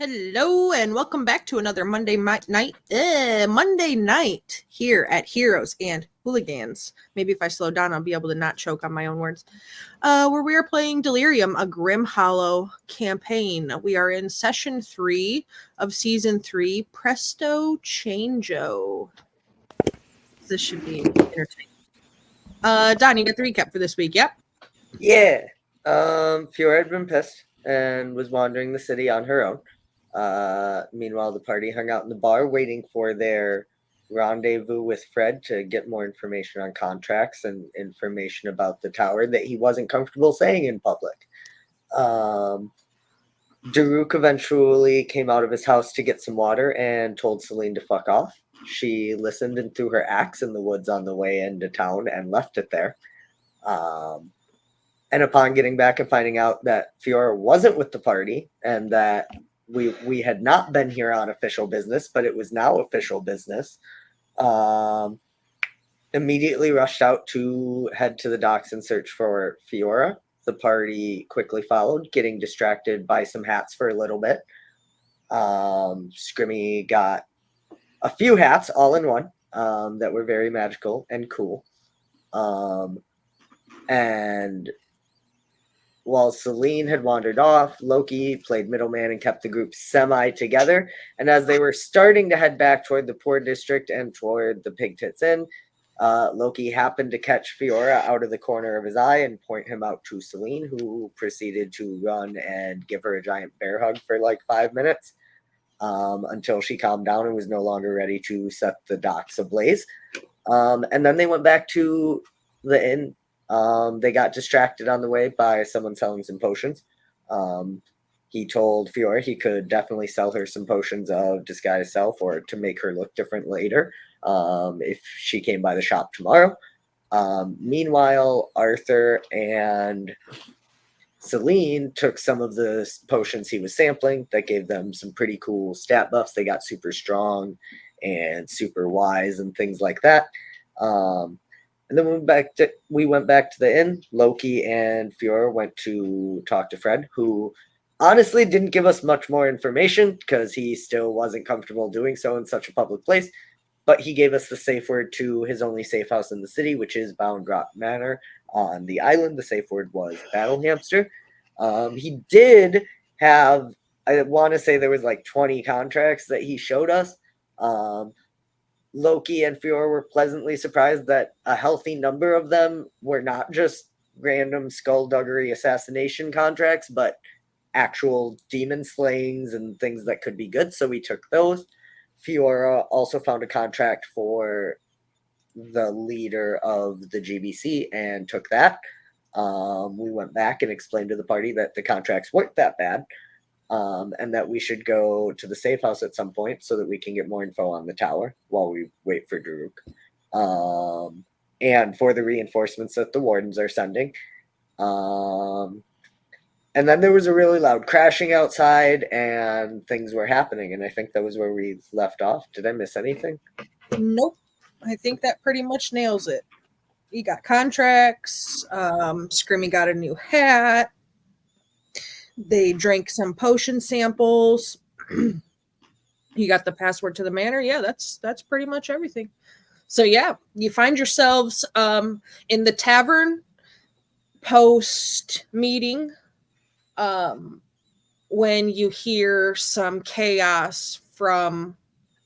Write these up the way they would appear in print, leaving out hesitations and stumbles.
Hello and welcome back to another Monday night here at Heroes and Hooligans. Maybe if I slow down, I'll be able to not choke on my own words. Where we are playing Delirium, a Grim Hollow campaign. We are in session 3 of season 3, Presto Changeo. This should be entertaining. Don, you got the recap for this week, yep? Yeah. Fiora had been pissed and was wandering the city on her own. Meanwhile, the party hung out in the bar waiting for their rendezvous with Fred to get more information on contracts and information about the tower that he wasn't comfortable saying in public. Daruk eventually came out of his house to get some water and told Celine to fuck off. She listened and threw her axe in the woods on the way into town and left it there. And upon getting back and finding out that Fiora wasn't with the party and that we had not been here on official business, but it was now official business, immediately rushed out to head to the docks and search for Fiora. The party quickly followed, getting distracted by some hats for a little bit. Scrimmy got a few hats all in one that were very magical and cool. And while Celine had wandered off, Loki played middleman and kept the group semi-together. And as they were starting to head back toward the Poor District and toward the Pig Tits Inn, Loki happened to catch Fiora out of the corner of his eye and point him out to Celine, who proceeded to run and give her a giant bear hug for like 5 minutes until she calmed down and was no longer ready to set the docks ablaze. And then they went back to the inn. They got distracted on the way by someone selling some potions. He told Fiora he could definitely sell her some potions of disguise self or to make her look different later if she came by the shop tomorrow. Meanwhile, Arthur and Celine took some of the potions he was sampling that gave them some pretty cool stat buffs. They got super strong and super wise and things like that. And then we went back to the inn. Loki and Fiora went to talk to Fred, who honestly didn't give us much more information because he still wasn't comfortable doing so in such a public place. But he gave us the safe word to his only safe house in the city, which is Bound Rock Manor on the island. The safe word was Battle Hamster. He did have, I want to say there was like 20 contracts that he showed us. Loki and Fiora were pleasantly surprised that a healthy number of them were not just random skullduggery assassination contracts, but actual demon slayings and things that could be good. So we took those. Fiora also found a contract for the leader of the GBC and took that. We went back and explained to the party that the contracts weren't that bad. And that we should go to the safe house at some point so that we can get more info on the tower while we wait for Daruk. And for the reinforcements that the wardens are sending. And then there was a really loud crashing outside and things were happening. And I think that was where we left off. Did I miss anything? Nope. I think that pretty much nails it. You got contracts. Scrimmy got a new hat. They drank some potion samples. You got the password to the manor. Yeah, that's pretty much everything. So yeah, you find yourselves in the tavern post meeting when you hear some chaos from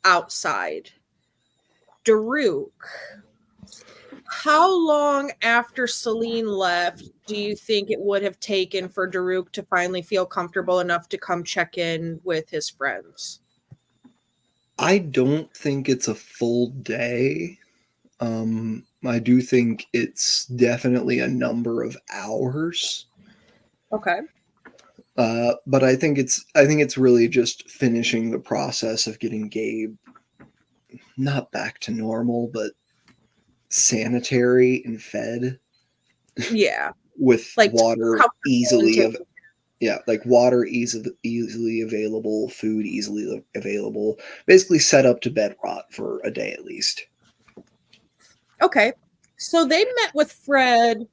outside. Daruk, how long after Celine left do you think it would have taken for Daruk to finally feel comfortable enough to come check in with his friends? I don't think it's a full day. I do think it's definitely a number of hours. Okay. But I think it's really just finishing the process of getting Gabe not back to normal, but sanitary and fed. Yeah. With like water easily water easily available, food easily available, basically set up to bed rot for a day at least. Okay, so they met with Fred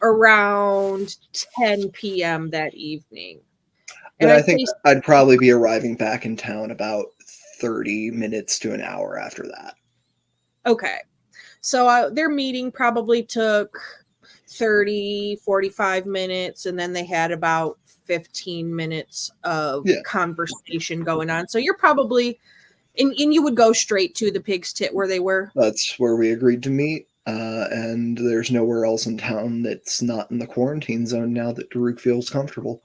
around 10 p.m. that evening. And I I'd think say, I'd probably be arriving back in town about 30 minutes to an hour after that. okay. So their meeting probably took 30, 45 minutes, and then they had about 15 minutes of Yeah. conversation going on. So you're probably, and you would go straight to the pig's tit where they were. That's where we agreed to meet. And there's nowhere else in town that's not in the quarantine zone now that Daruk feels comfortable.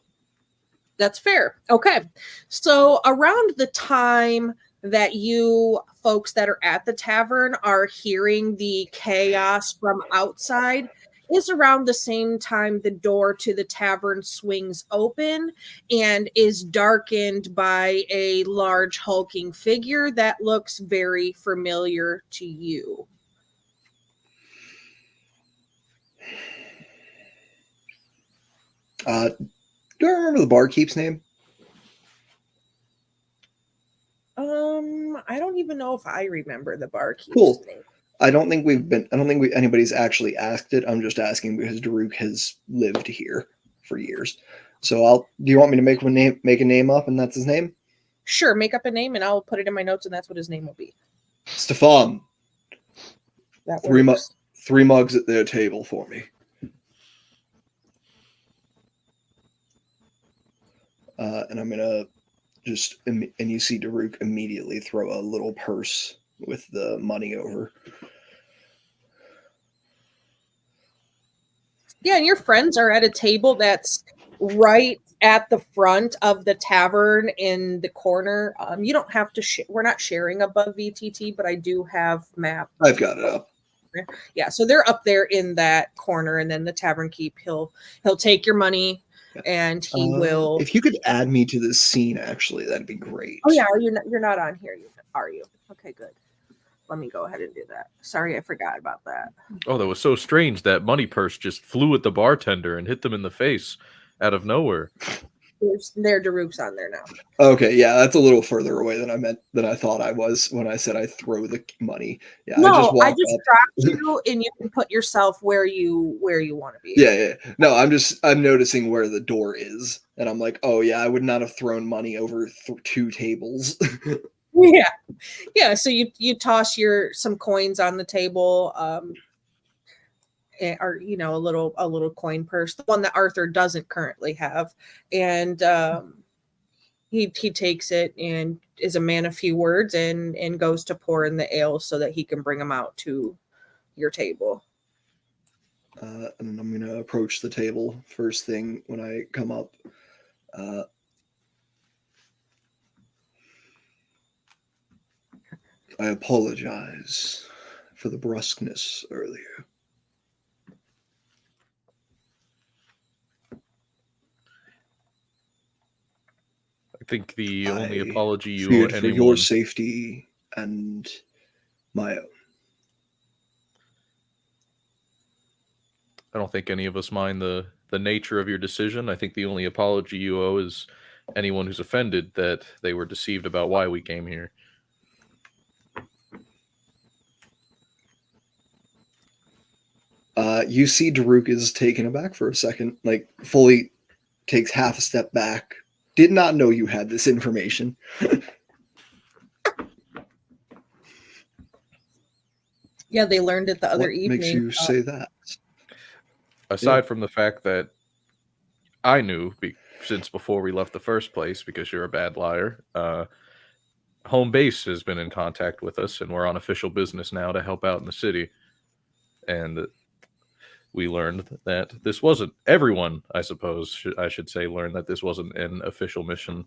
That's fair. Okay. So around the time that you folks that are at the tavern are hearing the chaos from outside is around the same time the door to the tavern swings open and is darkened by a large hulking figure that looks very familiar to you. Do I remember the barkeep's name? I don't even know if I remember the barkeep's Cool. name. I don't think anybody's actually asked it. I'm just asking because Daruk has lived here for years. So do you want me to make a name up and that's his name? Sure, make up a name and I'll put it in my notes and that's what his name will be. Stefan. That Three works. mugs at their table for me. And I'm gonna and you see Daruk immediately throw a little purse with the money over. Yeah, and your friends are at a table that's right at the front of the tavern in the corner. You don't have to. We're not sharing above VTT, but I do have map. I've got it up. Yeah, so they're up there in that corner, and then the tavern keep. He'll take your money, and he will. If you could add me to this scene, actually, that'd be great. Oh yeah, you're not on here, are you? Okay, good. Let me go ahead and do that. Sorry, I forgot about that. Oh, that was so strange. That money purse just flew at the bartender and hit them in the face out of nowhere. Their Daruk's on there now. Okay, yeah, that's a little further away than I thought I was when I said I throw the money. Yeah, No, I just dropped you, and you can put yourself where you want to be. Yeah. No, I'm noticing where the door is, and I'm like, oh yeah, I would not have thrown money over 2 tables. Yeah. So you toss some coins on the table, or a little coin purse, the one that Arthur doesn't currently have, and he takes it and is a man of few words and goes to pour in the ale so that he can bring them out to your table. And I'm gonna approach the table first thing when I come up. I apologize for the brusqueness earlier. I think the only apology you feared owe for anyone... your safety and my own. I don't think any of us mind the nature of your decision. I think the only apology you owe is anyone who's offended that they were deceived about why we came here. You see Daruk is taken aback for a second, like fully takes half a step back. Did not know you had this information. Yeah, they learned it the other evening. What makes you say that? Aside from the fact that I knew since before we left the first place, because you're a bad liar, home base has been in contact with us, and we're on official business now to help out in the city. And we learned that this wasn't everyone, I suppose, I should say, learned that this wasn't an official mission.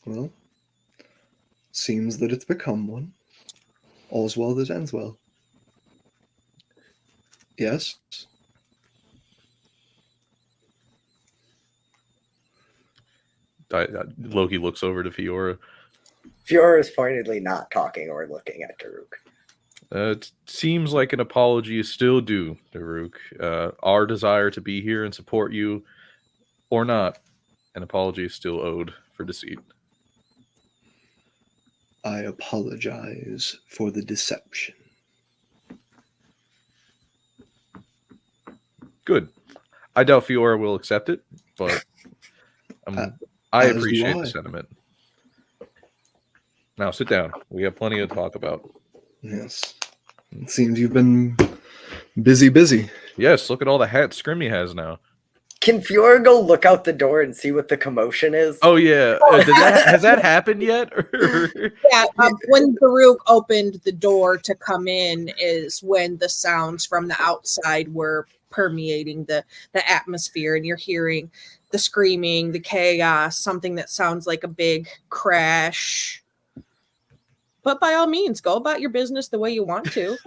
Well, seems that it's become one. All's well that ends well. Yes? Loki looks over to Fiora. Fiora is pointedly not talking or looking at Daruk. It seems like an apology is still due, Daruk. Our desire to be here and support you, or not, an apology is still owed for deceit. I apologize for the deception. Good. I doubt Fiora will accept it, but I As do appreciate I. the sentiment. Now sit down. We have plenty to talk about. Yes. It seems you've been busy. Yes, look at all the hats Scrimmy has now. Can Fiora go look out the door and see what the commotion is? Oh yeah, has that happened yet? Yeah, when Baruch opened the door to come in is when the sounds from the outside were permeating the atmosphere, and you're hearing the screaming, the chaos, something that sounds like a big crash. But by all means, go about your business the way you want to.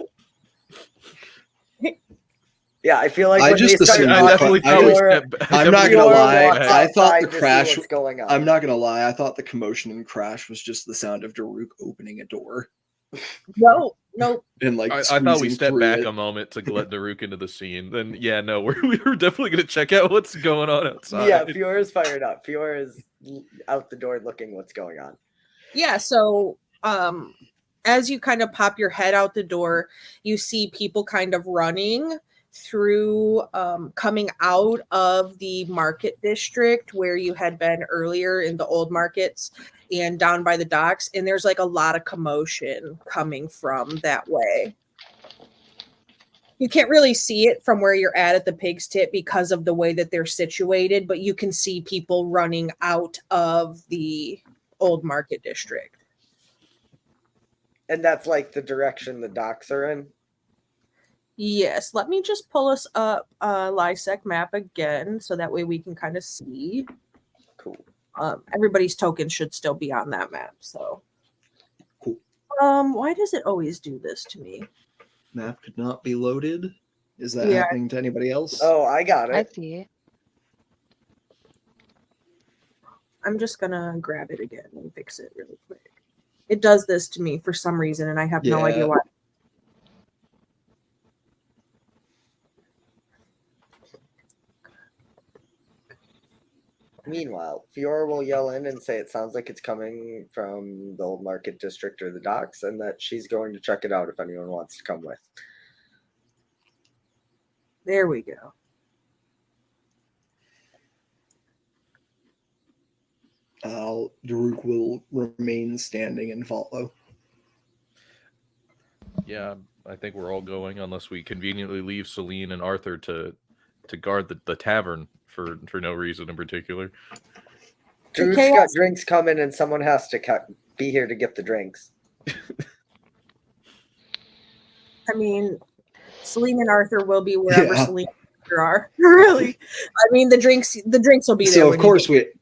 Yeah, I feel like I when just they start assumed I the definitely cra- thought we Fiora- stepped- I'm not definitely gonna Fiora lie. walks I thought outside the to see crash. what's going on. I'm not gonna lie. I thought the commotion and crash was just the sound of Daruk opening a door No, and like I thought we squeezing stepped through back it. a moment to let Daruk into the scene. Then yeah, no, we were definitely gonna check out what's going on outside. Yeah, Fiora's fired up. Fiora's out the door looking what's going on. yeah, so as you kind of pop your head out the door, you see people kind of running through, coming out of the market district where you had been earlier in the old markets and down by the docks, and there's like a lot of commotion coming from that way. You can't really see it from where you're at the pig's tip because of the way that they're situated, but you can see people running out of the old market district. And that's like the direction the docks are in. Yes, let me just pull us up a Lysec map again so that way we can kind of see. Cool. Everybody's tokens should still be on that map, so. Cool. Why does it always do this to me? Map could not be loaded. Is that Yeah. happening to anybody else? Oh, I got I it. see it. I'm just gonna grab it again and fix it really quick. It does this to me for some reason, and I have no idea Yeah. why. Meanwhile, Fiora will yell in and say it sounds like it's coming from the old market district or the docks, and that she's going to check it out if anyone wants to come with. There we go. Daruk will remain standing and follow. Yeah, I think we're all going unless we conveniently leave Celine and Arthur to guard the tavern for no reason in particular. Drew's chaos- got drinks coming, and someone has to be here to get the drinks. I mean, Celine and Arthur will be wherever Yeah. Celine and Arthur are. Really, I mean, the drinks will be there. So when of you course get-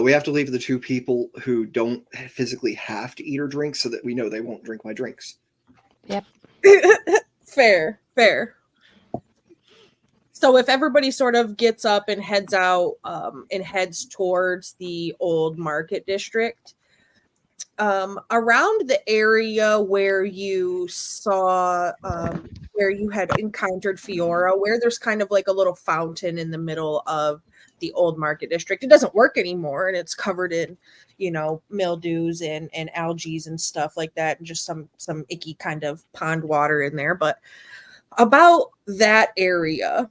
we have to leave the two people who don't physically have to eat or drink so that we know they won't drink my drinks. Fair. So if everybody sort of gets up and heads out and heads towards the old market district, around the area where you saw where you had encountered Fiora, where there's kind of like a little fountain in the middle of the old market district. It doesn't work anymore, and it's covered in, mildews and algae and stuff like that, and just some icky kind of pond water in there. But about that area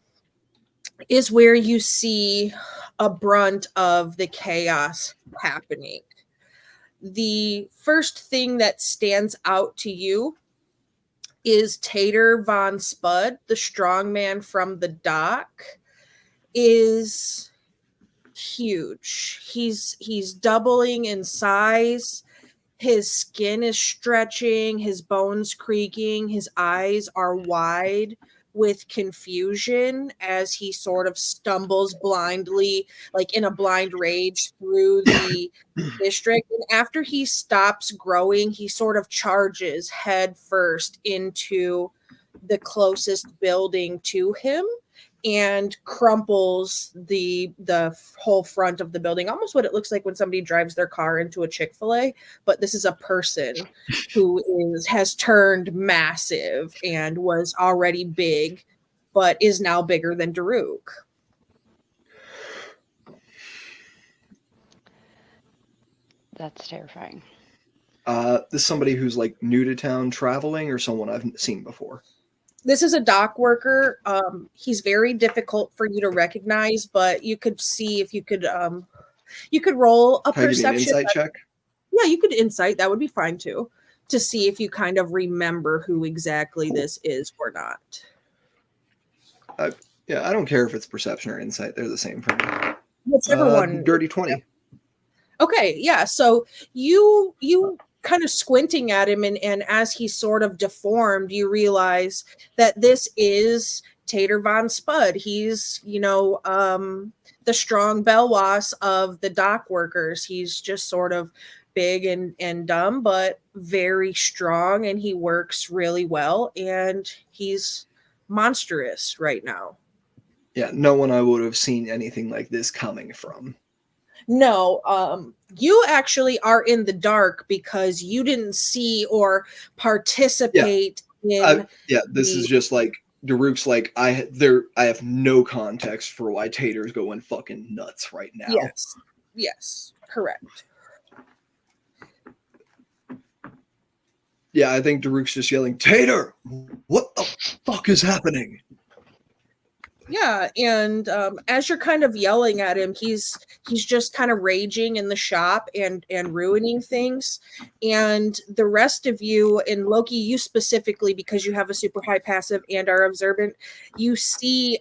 is where you see a brunt of the chaos happening. The first thing that stands out to you is Tater von Spud, the strongman from the dock, is huge. He's doubling in size. His skin is stretching, his bones creaking, his eyes are wide with confusion as he sort of stumbles blindly, like in a blind rage, through the district. And after he stops growing, he sort of charges head first into the closest building to him and crumples the whole front of the building, almost what it looks like when somebody drives their car into a Chick-fil-A. But this is a person who has turned massive and was already big, but is now bigger than Daruk. That's terrifying. This is somebody who's like new to town traveling or someone I've seen before. This is a dock worker. He's very difficult for you to recognize, but you could see if you could roll a Can I give you an perception. insight check? Yeah, you could insight. That would be fine too, to see if you kind of remember who exactly this is or not. Yeah, I don't care if it's perception or insight. They're the same for me. Whichever one. Dirty 20. Okay, yeah. So you kind of squinting at him, and as he's sort of deformed, you realize that this is Tater Von Spud. He's, the strong Belwas of the dock workers. He's just sort of big and dumb, but very strong, and he works really well, and he's monstrous right now. Yeah, no one I would have seen anything like this coming from. No, you actually are in the dark because you didn't see or participate in. This is just like Daruk's like I have no context for why Tater's going fucking nuts right now. Yes, correct. Yeah, I think Daruk's just yelling, Tater, what the fuck is happening? Yeah, and as you're kind of yelling at him, he's just kind of raging in the shop and ruining things. And the rest of you, and Loki, you specifically, because you have a super high passive and are observant, you see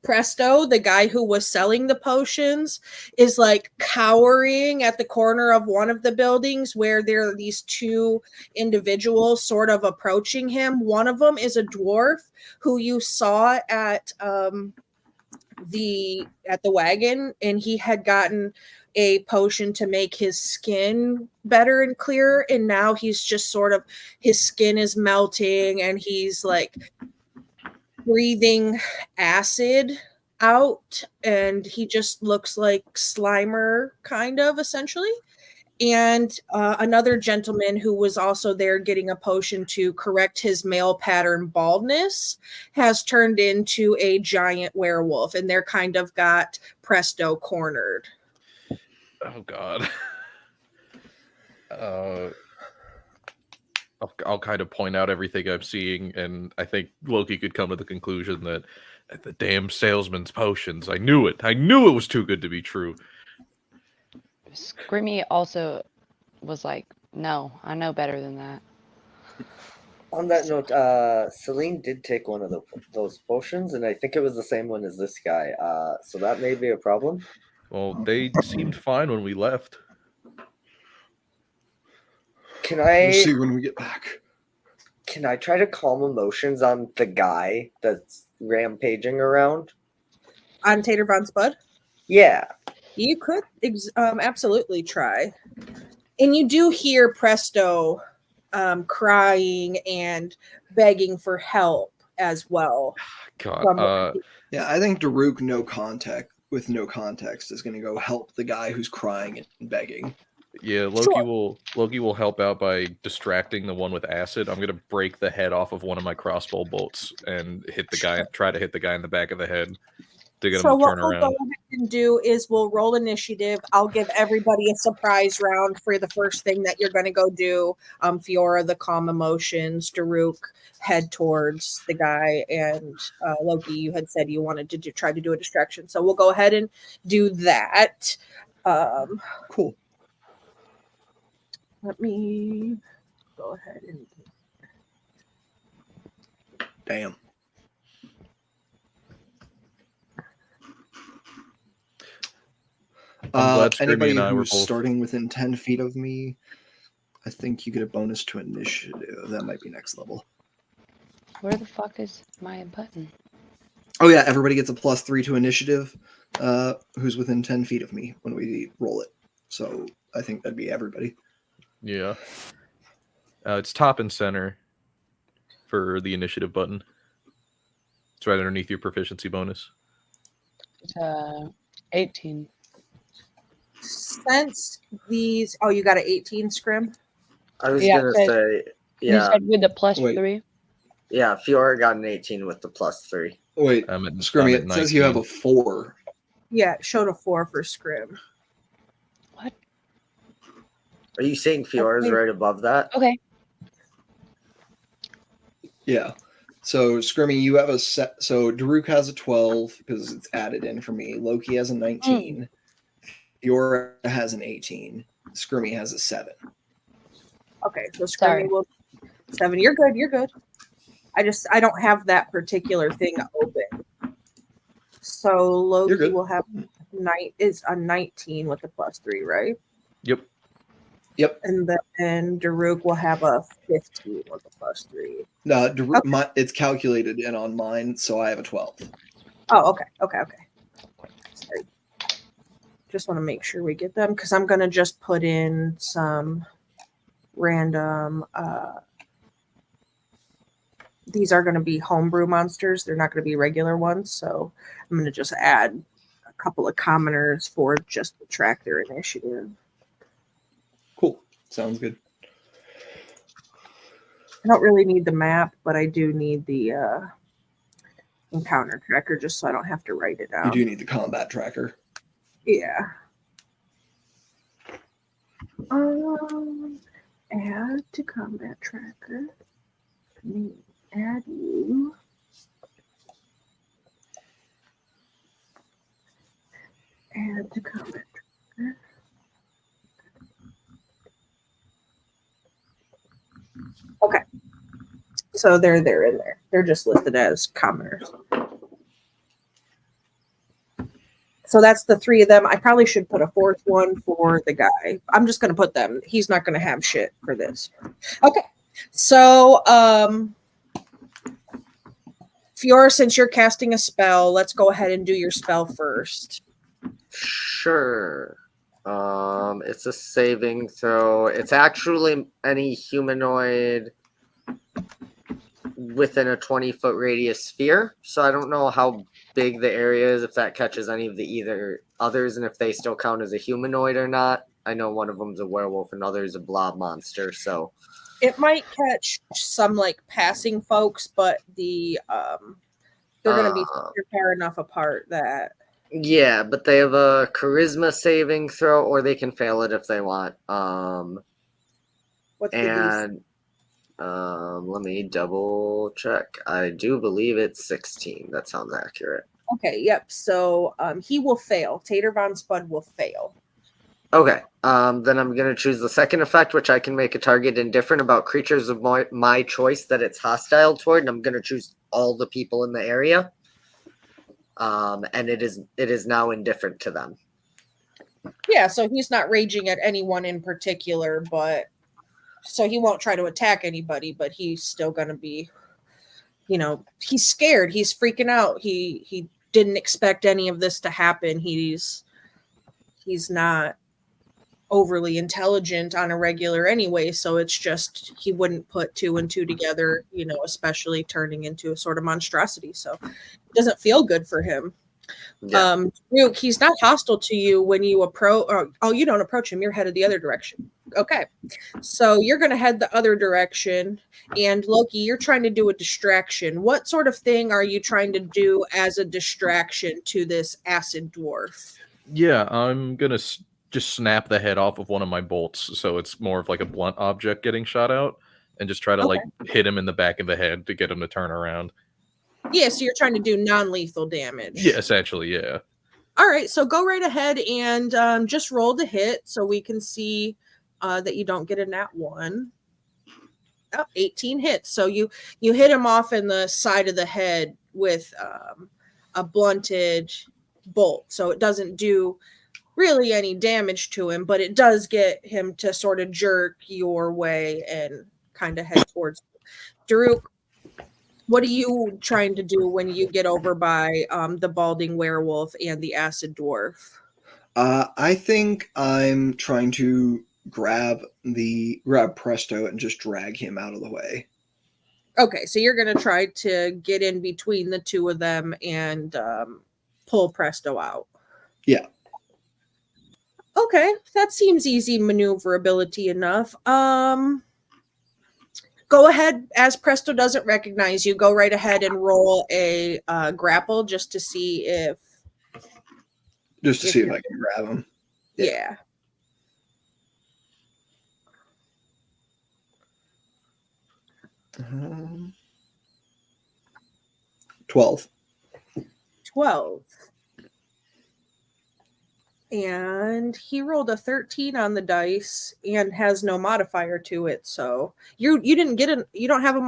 Presto, the guy who was selling the potions, is like cowering at the corner of one of the buildings where there are these two individuals sort of approaching him. One of them is a dwarf who you saw at the wagon, and he had gotten a potion to make his skin better and clearer, and now he's just sort of, his skin is melting and he's like breathing acid out, and he just looks like Slimer, kind of, essentially. And another gentleman who was also there getting a potion to correct his male pattern baldness has turned into a giant werewolf, and they're kind of got Presto cornered. Oh God. I'll kind of point out everything I'm seeing, and I think Loki could come to the conclusion that the damn salesman's potions. I knew it. I knew it was too good to be true. Scrimmy also was like, no, I know better than that. On that note, Celine did take one of those potions, and I think it was the same one as this guy. So that may be a problem. Well, they seemed fine when we left. We'll see when we get back. Can I try to calm emotions on the guy that's rampaging around? On Tater Von Spud? Yeah. You could absolutely try. And you do hear Presto crying and begging for help as well. God. Yeah, I think Daruk, no context is going to go help the guy who's crying and begging. Yeah, Loki will help out by distracting the one with acid. I'm gonna break the head off of one of my crossbow bolts and try to hit the guy in the back of the head to get him to turn around. So what we'll go ahead and do is we'll roll initiative. I'll give everybody a surprise round for the first thing that you're gonna go do. Fiora, the calm emotions, Daruk, head towards the guy, and Loki, you had said you wanted to try to do a distraction. So we'll go ahead and do that. Cool. Let me go ahead and... Damn. Anybody who's starting within 10 feet of me, I think you get a bonus to initiative. That might be next level. Where the fuck is my button? Oh yeah, everybody gets a +3 to initiative who's within 10 feet of me when we roll it. So I think that'd be everybody. Yeah. It's top and center for the initiative button. It's right underneath your proficiency bonus. 18. Since these... Oh, you got an 18, Scrim? I was going to say... Yeah. You said with the +3? Yeah, Fiora got an 18 with the +3. Wait, Scrimmy, it says you have a 4. Yeah, it showed a 4 for Scrim. What? Are you saying Fiora's right above that? Okay. Yeah. So Scrimmy, you have a set. So Daruk has a 12 because it's added in for me. Loki has a 19. Fiora has an 18. Scrimmy has a 7. Okay, so Sorry. Scrimmy will 7. You're good. You're good. I don't have that particular thing open. So You're Loki good. will have is a 19 with a +3, right? Yep. Yep. And then Daruk will have a 15 with a +3. No, Okay. it's calculated in on mine, so I have a 12. Oh, okay. Sorry. Just want to make sure we get them because I'm gonna just put in some random. These are going to be homebrew monsters. They're not going to be regular ones. So I'm going to just add a couple of commoners for just to track their initiative. Cool. Sounds good. I don't really need the map, but I do need the encounter tracker just so I don't have to write it down. You do need the combat tracker. Yeah. Add to combat tracker. Add you. Add to combat tracker. Okay. So they're in there. They're just listed as commoners. So that's the 3 of them. I probably should put a 4th one for the guy. I'm just going to put them. He's not going to have shit for this. Okay. So, Fiora, since you're casting a spell, let's go ahead and do your spell first. Sure. It's a saving throw. It's actually any humanoid within a 20-foot radius sphere. So I don't know how big the area is, if that catches any of the either others, and if they still count as a humanoid or not. I know one of them's a werewolf and other's a blob monster. So it might catch some like passing folks, but they're going to be far enough apart that. Yeah, but they have a charisma saving throw, or they can fail it if they want. What's the DC? And let me double check. I do believe it's 16. That sounds accurate. Okay, yep. So he will fail. Tater Von Spud will fail. Okay. Then I'm going to choose the second effect, which I can make a target indifferent about creatures of my choice that it's hostile toward, and I'm going to choose all the people in the area. And it is now indifferent to them. Yeah, so he's not raging at anyone in particular, but so he won't try to attack anybody, but he's still going to be, he's scared. He's freaking out. He didn't expect any of this to happen. He's not overly intelligent on a regular anyway, so it's just he wouldn't put 2 and 2 together, especially turning into a sort of monstrosity. So it doesn't feel good for him. Yeah. He's not hostile to you when you approach. You don't approach him. You're headed the other direction. Okay, so you're going to head the other direction, and Loki, you're trying to do a distraction. What sort of thing are you trying to do as a distraction to this acid dwarf? Yeah, I'm gonna just snap the head off of one of my bolts, so it's more of like a blunt object getting shot out, and just try to like hit him in the back of the head to get him to turn around. Yeah, so you're trying to do non-lethal damage. Yeah, essentially, yeah. All right, so go right ahead and just roll the hit so we can see that you don't get a nat 1. 18 hits. So you hit him off in the side of the head with a blunted bolt. So it doesn't do really any damage to him, but it does get him to sort of jerk your way and kind of head towards Daruk. What are you trying to do when you get over by the balding werewolf and the acid dwarf? I think I'm trying to grab Presto and just drag him out of the way. Okay, so you're going to try to get in between the 2 of them and pull Presto out. Yeah. Okay, that seems easy maneuverability enough. Go ahead, as Presto doesn't recognize you, go right ahead and roll a grapple just to see if... Just to see if I can grab him. Yeah. 12. 12. And he rolled a 13 on the dice and has no modifier to it. So you didn't get you don't have a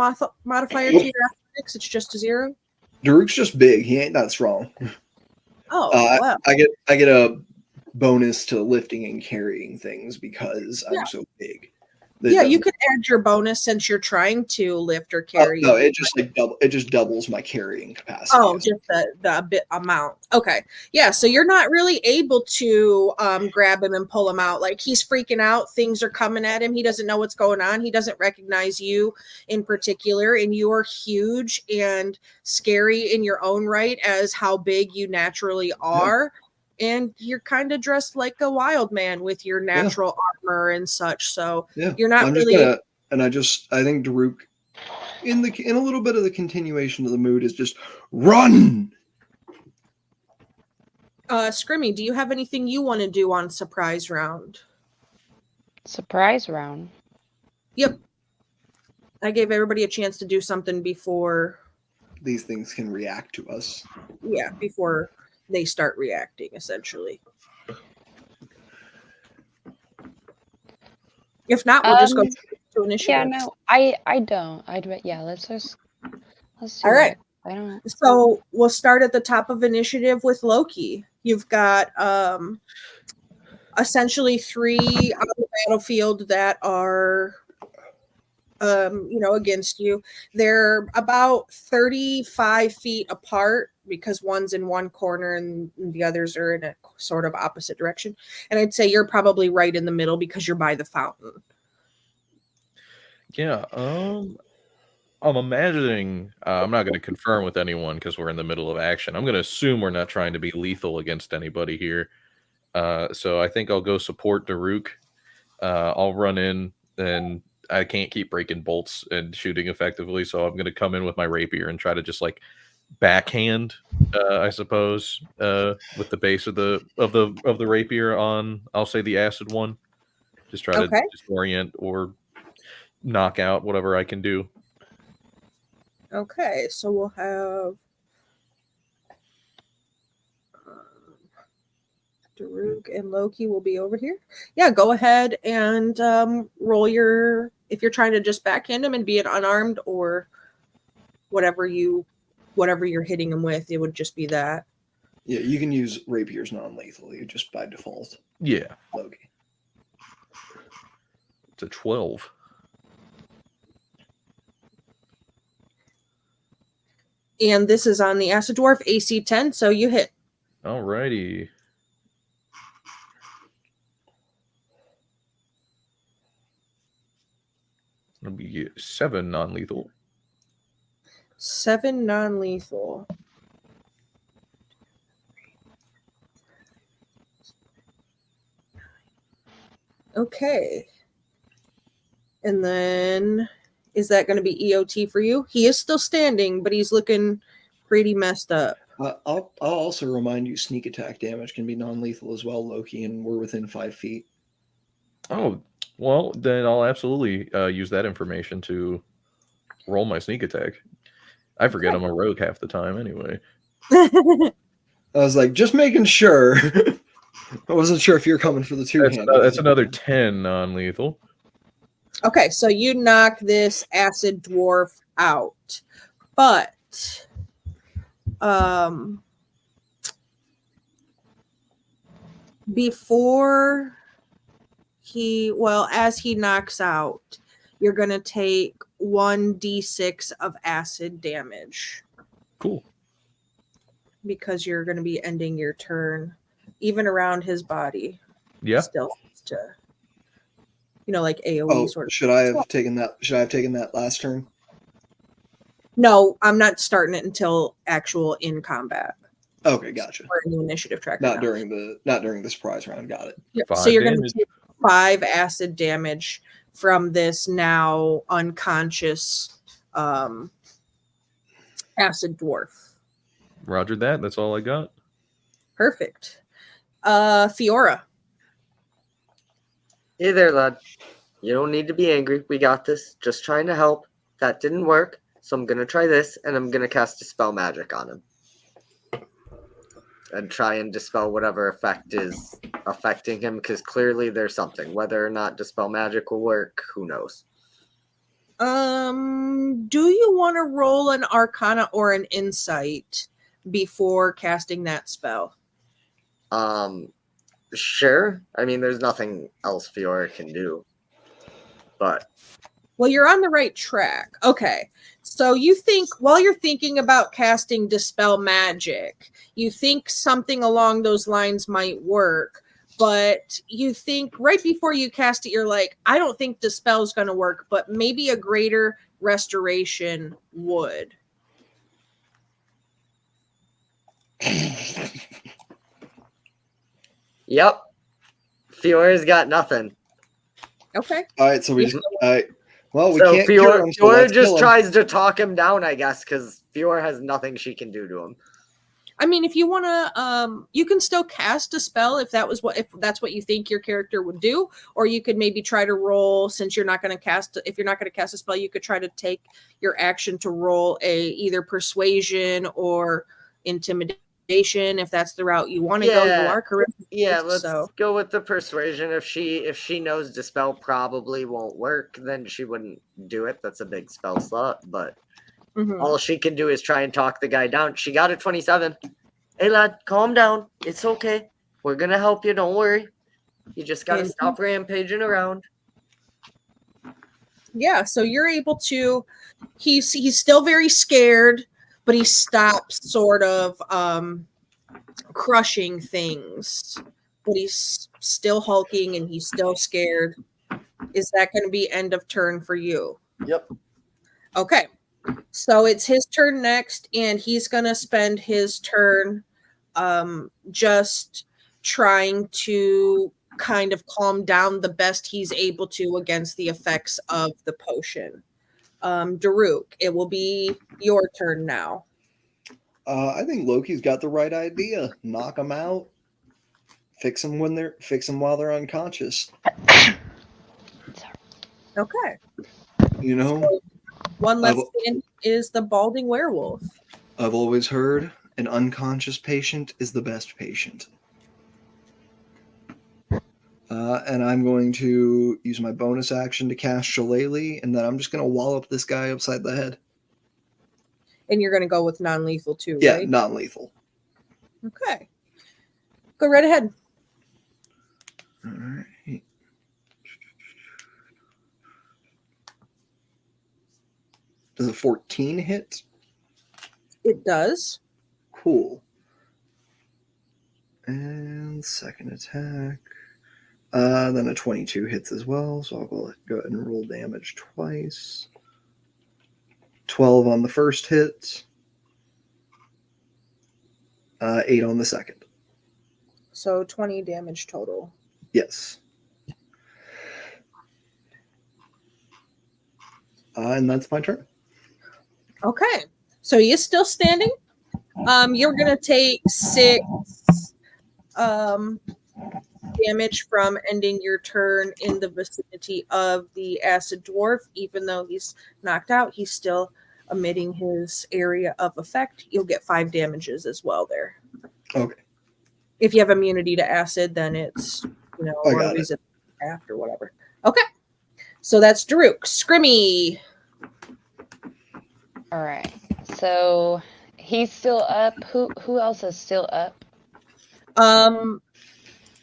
modifier to your athletics. It's just a 0. Daruk's just big. He ain't that strong. Oh, well. I get a bonus to lifting and carrying things because I'm so big. Yeah, you could add your bonus since you're trying to lift or carry. No, it just doubles my carrying capacity. Oh, just the bit amount. Okay. Yeah, so you're not really able to grab him and pull him out. Like, he's freaking out. Things are coming at him. He doesn't know what's going on. He doesn't recognize you in particular, and you are huge and scary in your own right as how big you naturally are. Yeah. And you're kind of dressed like a wild man with your natural armor and such. So you're not I'm really. I think Daruk, in a little bit of the continuation of the mood, is just run. Scrimmy, do you have anything you want to do on surprise round? Surprise round? Yep. I gave everybody a chance to do something before these things can react to us. Yeah, before they start reacting, essentially. If not, we'll just go to initiative. Yeah, no, I don't. Let's do all right. I don't know. So we'll start at the top of initiative with Loki. You've got essentially 3 on the battlefield that are against you. They're about 35 feet apart because one's in one corner and the others are in a sort of opposite direction. And I'd say you're probably right in the middle because you're by the fountain. Yeah. I'm imagining, I'm not going to confirm with anyone because we're in the middle of action. I'm going to assume we're not trying to be lethal against anybody here. So I think I'll go support Daruk. I'll run in, and I can't keep breaking bolts and shooting effectively, so I'm going to come in with my rapier and try to just like backhand, I suppose, with the base of the rapier on, I'll say the acid one. Just try to disorient or knock out whatever I can do. Okay, so we'll have Daruk and Loki will be over here. Yeah, go ahead and roll your, if you're trying to just backhand him and be an unarmed or whatever you're hitting him with, it would just be that. Yeah, you can use rapiers non-lethally just by default. Yeah. Loki. It's a 12. And this is on the Acid Dwarf, AC 10, so you hit. Alrighty. It'll be 7 non-lethal. 7 non-lethal. Okay. And then, is that going to be EOT for you? He is still standing, but he's looking pretty messed up. I'll also remind you, sneak attack damage can be non-lethal as well, Loki, and we're within 5 feet. Oh, well, then I'll absolutely use that information to roll my sneak attack. I forget I'm a rogue half the time anyway. I was like, just making sure. I wasn't sure if you're coming for the two-handed. That's another 10 non-lethal. Okay, so you knock this acid dwarf out. But before as he knocks out, you're going to take 1d6 of acid damage. Cool. Because you're going to be ending your turn, even around his body. Yeah. Still to, like AoE sort of. Should I have taken that last turn? No, I'm not starting it until actual in combat. Okay, gotcha. Or in the initiative track. Not during the surprise round. Got it. Yep. So you're going to take 5 acid damage from this now unconscious acid dwarf. Roger that. That's all I got. Perfect. Fiora. Hey there, lad. You don't need to be angry. We got this. Just trying to help. That didn't work. So I'm gonna try this, and I'm gonna cast Dispel Magic on him. And try and dispel whatever effect is affecting him, because clearly there's something. Whether or not Dispel Magic will work, who knows? Do you want to roll an Arcana or an Insight before casting that spell? Sure. I mean, there's nothing else Fiora can do. But well, you're on the right track. Okay. So you think, while you're thinking about casting Dispel Magic, you think something along those lines might work, but you think right before you cast it, you're like, I don't think Dispel is going to work, but maybe a Greater Restoration would. Yep. Fiora's got nothing. Okay. All right, so we just well, we So can't cure him. So Fiora let's just kill him. tries to talk him down, I guess, because Fiora has nothing she can do to him. I mean, if you want to, you can still cast a spell if that's what you think your character would do, or you could maybe try to roll, since you're not going to cast. If you're not going to cast a spell, you could try to take your action to roll either persuasion or intimidation, if that's the route you want to go. You are correct. Yeah, let's go with the persuasion. If she knows Dispel probably won't work, then she wouldn't do it. That's a big spell slot, but all she can do is try and talk the guy down. She got a 27. Hey lad, calm down. It's okay. We're gonna help you. Don't worry. You just gotta stop rampaging around. Yeah, so you're able to. He's still very scared, but he stops sort of crushing things. But he's still hulking and he's still scared. Is that going to be end of turn for you? Yep. Okay. So it's his turn next, and he's going to spend his turn just trying to kind of calm down the best he's able to against the effects of the potion. Daruk, it will be your turn now. I think Loki's got the right idea. Knock them out. Fix them while they're unconscious. Okay. You know, So one less thing is the balding werewolf. I've always heard an unconscious patient is the best patient. And I'm going to use my bonus action to cast Shillelagh, and then I'm just going to wallop this guy upside the head. And you're going to go with non-lethal too, Yeah, right? non-lethal. Okay. Go right ahead. All right. Does a 14 hit? It does. Cool. And second attack. Then a 22 hits as well, so I'll go ahead and roll damage twice. 12 on the first hit. 8 on the second. So 20 damage total. Yes. And that's my turn. Okay. So he is still standing. You're going to take 6 damage from ending your turn in the vicinity of the acid dwarf. Even though he's knocked out, he's still emitting his area of effect. You'll get 5 damages as well there. Okay. If you have immunity to acid, then it's, I got it. Or whatever. Okay. So that's Daruk. Scrimmy. All right. So he's still up. Who else is still up?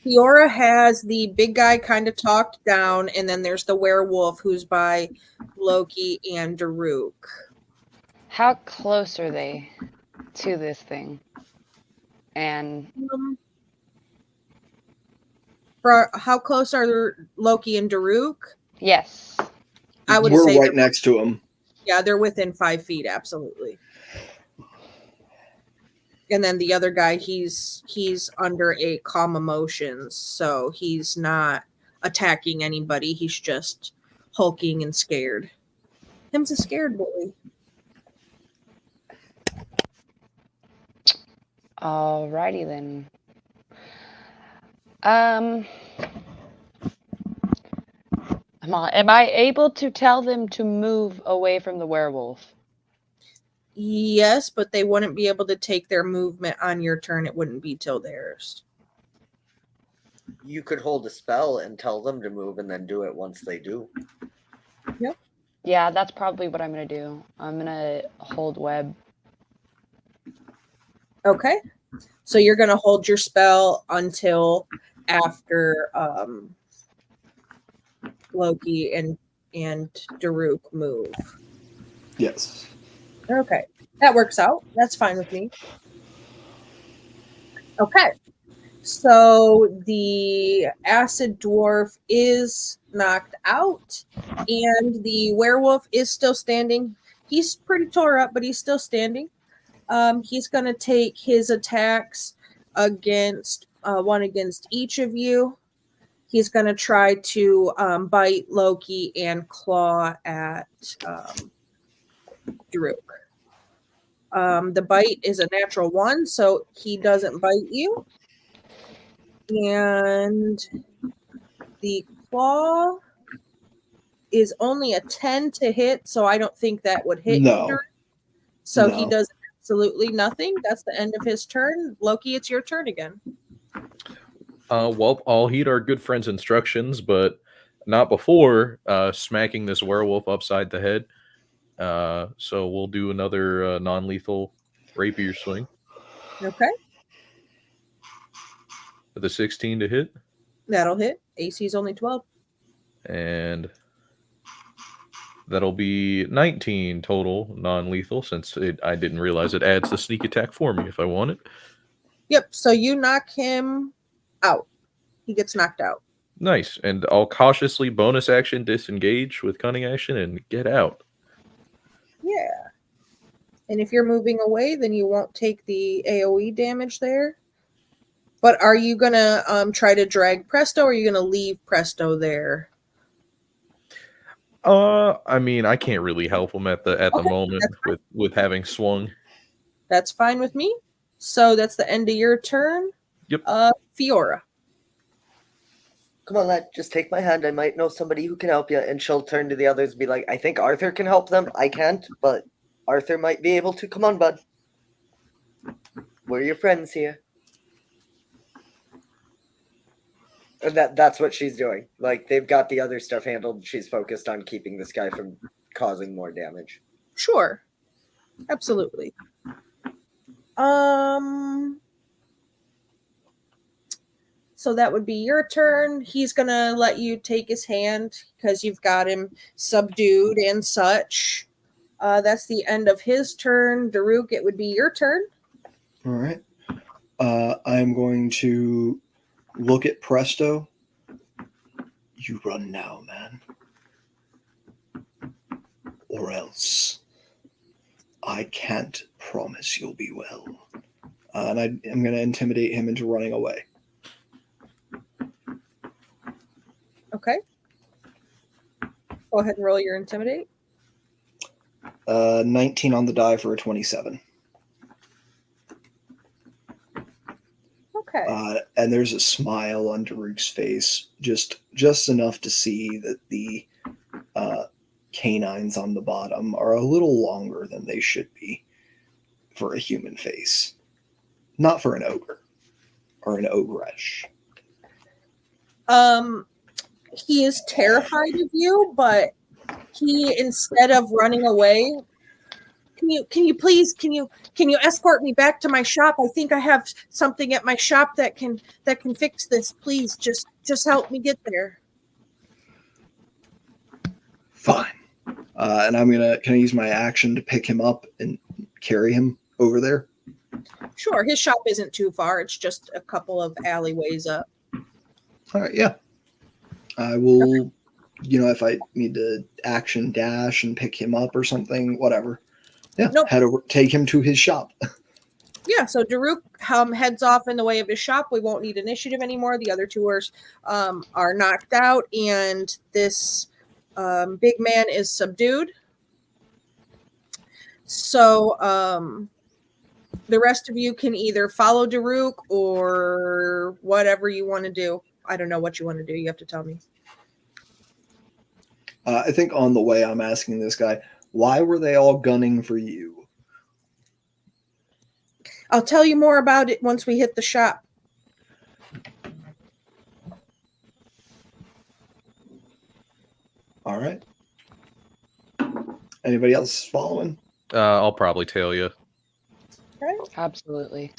Fiora has the big guy kind of talked down, and then there's the werewolf who's by Loki and Daruk. How close are they to this thing? And for how close are Loki and Daruk? yes, I would We're say right next to him. Yeah, they're within 5 feet, absolutely. And then the other guy, he's under a calm emotions, so he's not attacking anybody. He's just hulking and scared. Him's a scared boy. alrighty then. Am I able to tell them to move away from the werewolf? Yes, but they wouldn't be able to take their movement on your turn. It wouldn't be till theirs. You could hold a spell and tell them to move and then do it once they do. Yeah, that's probably what I'm gonna do. I'm gonna hold web. Okay. So you're going to hold your spell until after Loki and Daruk move. Yes. Okay. That works out. That's fine with me. Okay. So the acid dwarf is knocked out, and the werewolf is still standing. He's pretty tore up, but he's still standing. He's going to take his attacks against one against each of you. He's going to try to bite Loki and claw at Daruk. The bite is a natural 1, so he doesn't bite you. And the claw is only a 10 to hit, so I don't think that would hit No. you, Daruk. So he No. does absolutely nothing. That's the end of his turn. Loki, it's your turn again. Well, I'll heed our good friend's instructions, but not before smacking this werewolf upside the head. So we'll do another non-lethal rapier swing Okay, with a 16 to hit, that'll hit. AC is only 12. and that'll be 19 total non-lethal, since I didn't realize it adds the sneak attack for me if I want it. Yep, so you knock him out. He gets knocked out. Nice. And I'll cautiously bonus action disengage with cunning action and get out. Yeah. And if you're moving away, then you won't take the AoE damage there. But are you going to try to drag Presto, or are you going to leave Presto there? I mean, I can't really help him at the Okay, moment with having swung. That's fine with me. So that's the end of your turn. Yep. Fiora. Come on, lad, just take my hand. I might know somebody who can help you. And she'll turn to the others and be like, I think Arthur can help them. I can't, but Arthur might be able to. Come on, bud. We're your friends here. And that's what she's doing. Like, they've got the other stuff handled. She's focused on keeping this guy from causing more damage. Sure. Absolutely. So that would be your turn. He's going to let you take his hand because you've got him subdued and such. That's the end of his turn. Daruk, it would be your turn. All right. I'm going to look at Presto. You run now, man. Or else I can't promise you'll be well. And I'm going to intimidate him into running away. Okay. Go ahead and roll your intimidate. 19 on the die for a 27. Okay. And there's a smile on Daruk's face, just enough to see that the canines on the bottom are a little longer than they should be for a human face. Not for an ogre or an ogress. He is terrified of you, but he, instead of running away, can you please escort me back to my shop? I think I have something at my shop that can fix this. Please just help me get there. Fine. And can I use my action to pick him up and carry him over there? Sure, his shop isn't too far. It's just a couple of alleyways up. All right, yeah. I will, if I need to action dash and pick him up or something, whatever. Yeah, Nope. Head over, take him to his shop. Yeah, so Daruk heads off in the way of his shop. We won't need initiative anymore. The other two are knocked out, and this big man is subdued. So the rest of you can either follow Daruk or whatever you want to do. I don't know what you want to do. You have to tell me. I think on the way I'm asking this guy, why were they all gunning for you? I'll tell you more about it once we hit the shop. All right. Anybody else following? I'll probably tail you. Right? Absolutely.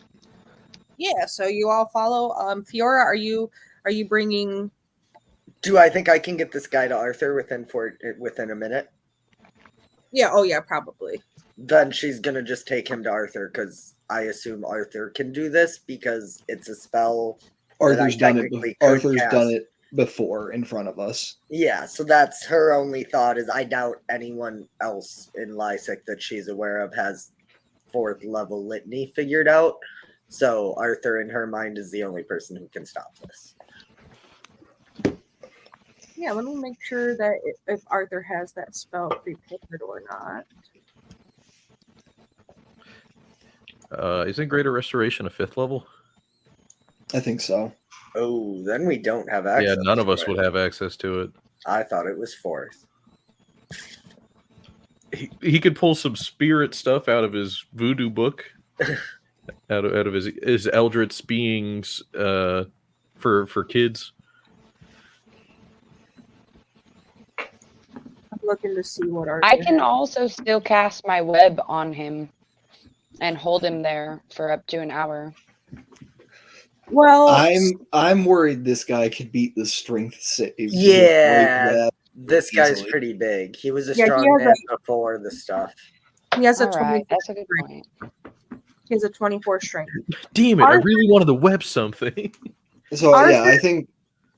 Yeah, so you all follow. Fiora, are you bringing? Do I think I can get this guy to Arthur within a minute? Yeah. Oh, yeah. Probably. Then she's gonna just take him to Arthur because I assume Arthur can do this because it's a spell. Arthur's done it. Arthur's cast. done it before in front of us. Yeah, so that's her only thought. Is I doubt anyone else in Lysick that she's aware of has 4th level litany figured out. So Arthur, in her mind, is the only person who can stop this. Yeah, let me make sure that if Arthur has that spell prepared or not. Isn't Greater Restoration a 5th level? I think so. Oh, then we don't have access. Yeah, none of us to it. would have access to it. I thought it was 4th. He could pull some spirit stuff out of his voodoo book, out of his eldritch beings for kids. I'm looking to see what Arthur. I can also still cast my web on him and hold him there for up to an hour. Well, I'm worried this guy could beat the strength save. Yeah, this guy's pretty big. He was a strong man before the stuff. He has a All right, that's a good point. He has a 24 strength. Damn it! I really wanted to web something. So Arthur, yeah, I think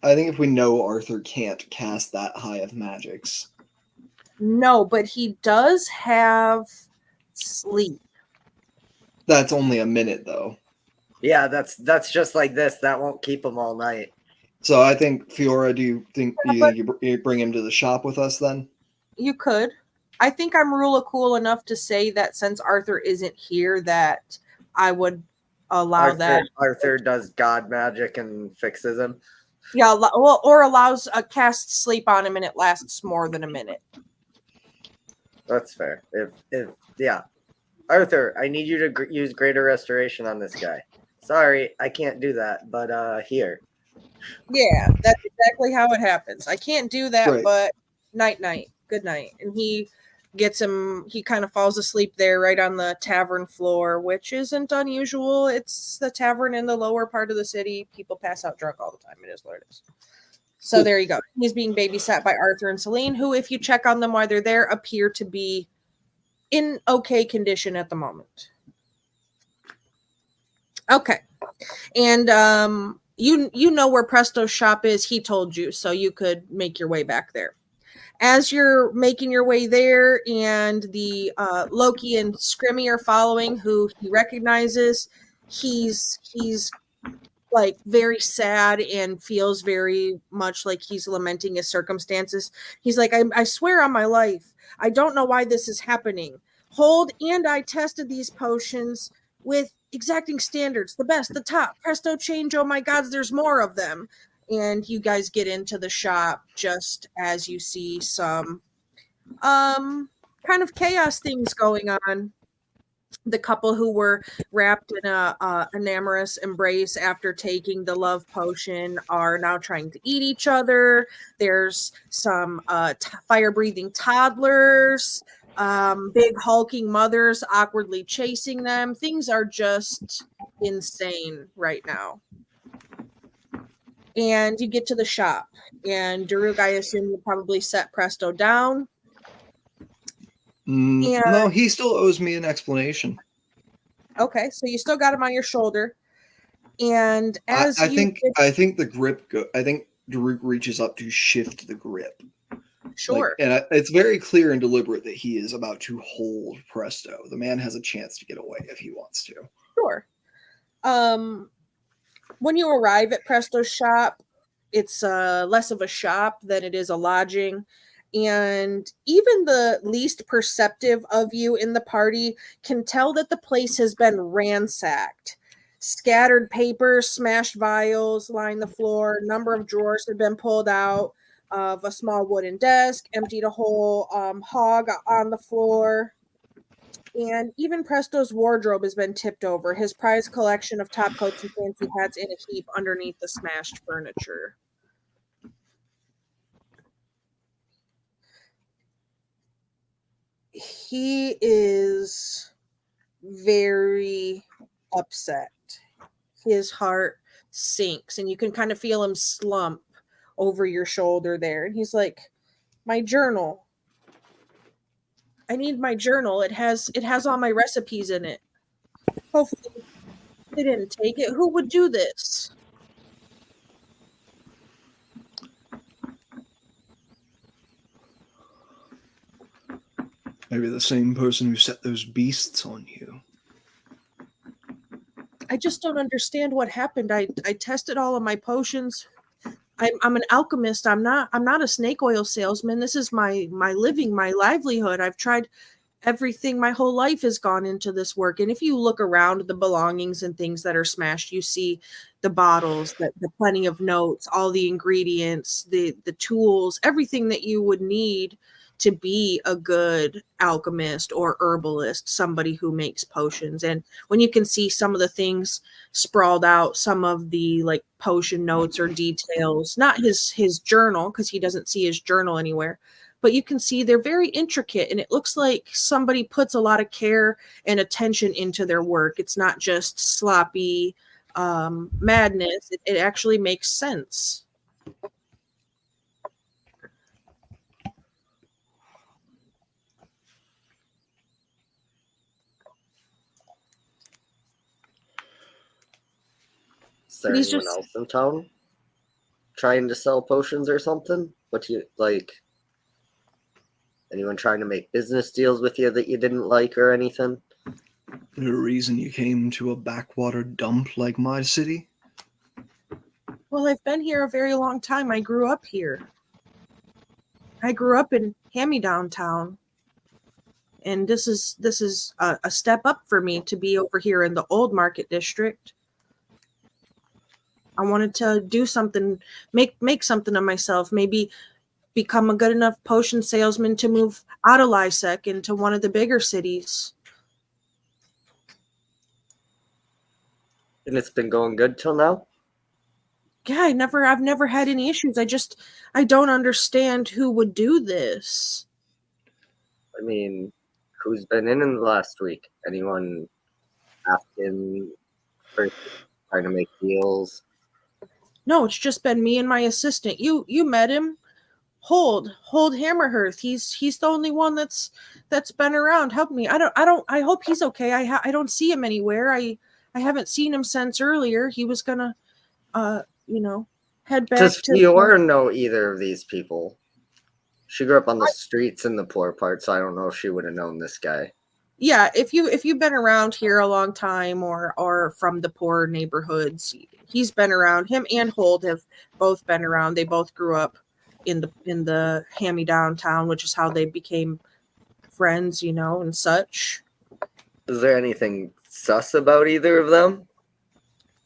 if we know Arthur can't cast that high of magics. No, but he does have sleep. That's only a minute though. Yeah, that's just like this. That won't keep him all night. So I think Fiora, do you think you bring him to the shop with us then? You could. I think I'm rule cool enough to say that since Arthur isn't here, that I would allow that. Arthur does god magic and fixes him. Yeah, well, or allows a cast sleep on him and it lasts more than a minute. That's fair. If yeah, Arthur, I need you to use Greater Restoration on this guy. Sorry, I can't do that, but here. Yeah, that's exactly how it happens. I can't do that, Right. But night, good night. And he gets him, he kind of falls asleep there right on the tavern floor, which isn't unusual. It's the tavern in the lower part of the city. People pass out drunk all the time. It is what it is. So there you go. He's being babysat by Arthur and Celine, who, if you check on them while they're there, appear to be in okay condition at the moment. Okay. And you know where Presto's shop is. He told you, so you could make your way back there. As you're making your way there, and the Loki and Scrimmy are following, who he recognizes, he's like very sad and feels very much like he's lamenting his circumstances. He's like, I swear on my life, I don't know why this is happening. Hold and I tested these potions with exacting standards, the best, the top. Presto change, oh my gods, there's more of them. And you guys get into the shop just as you see some kind of chaos things going on. The couple who were wrapped in a enamorous embrace after taking the love potion are now trying to eat each other. There's some fire-breathing toddlers, big hulking mothers awkwardly chasing them. Things are just insane right now. And you get to the shop, and Daruk, I assume you probably set Presto down. No, he still owes me an explanation. Okay, so you still got him on your shoulder, and as I think the grip. I think Daruk reaches up to shift the grip. Sure, and it's very clear and deliberate that he is about to hold Presto. The man has a chance to get away if he wants to. Sure. When you arrive at Presto's shop, it's less of a shop than it is a lodging. And even the least perceptive of you in the party can tell that the place has been ransacked. Scattered papers, smashed vials line the floor. A number of drawers have been pulled out of a small wooden desk, emptied a whole hog on the floor. And even Presto's wardrobe has been tipped over. His prized collection of top coats and fancy hats in a heap underneath the smashed furniture. He is very upset. His heart sinks, and you can kind of feel him slump over your shoulder there. And he's like, "My journal. I need my journal. It has all my recipes in it. Hopefully they didn't take it. Who would do this?" Maybe the same person who set those beasts on you. I just don't understand what happened. I tested all of my potions. I'm an alchemist. I'm not a snake oil salesman. This is my living, my livelihood. I've tried everything. My whole life has gone into this work. And if you look around the belongings and things that are smashed, you see the bottles, the plenty of notes, all the ingredients, the tools, everything that you would need to be a good alchemist or herbalist, somebody who makes potions. And when you can see some of the things sprawled out, some of the like potion notes or details, not his journal, because he doesn't see his journal anywhere, but you can see they're very intricate, and it looks like somebody puts a lot of care and attention into their work. It's not just sloppy madness. It actually makes sense. Is there anyone else in town trying to sell potions or something? What do you like? Anyone trying to make business deals with you that you didn't like or anything? Is there a reason you came to a backwater dump like my city? Well, I've been here a very long time. I grew up here. I grew up in Hand-Me-Down Town. And this is a step up for me to be over here in the old market district. I wanted to do something, make something of myself, maybe become a good enough potion salesman to move out of Lysec into one of the bigger cities. And it's been going good till now? Yeah, I've never had any issues. I don't understand who would do this. I mean, who's been in the last week? Anyone asking for trying to make deals? No, it's just been me and my assistant. You met him. Hold Hammerhearth. He's the only one that's been around. Help me. I hope he's okay. I don't see him anywhere. I haven't seen him since earlier. He was gonna head back. Does Fiora know either of these people? She grew up on the streets in the poor part, so I don't know if she would have known this guy. Yeah, if you've been around here a long time or from the poor neighborhoods, he's been around. Him and Hold have both been around. They both grew up in the Hand-Me-Down Town, which is how they became friends, and such. Is there anything sus about either of them?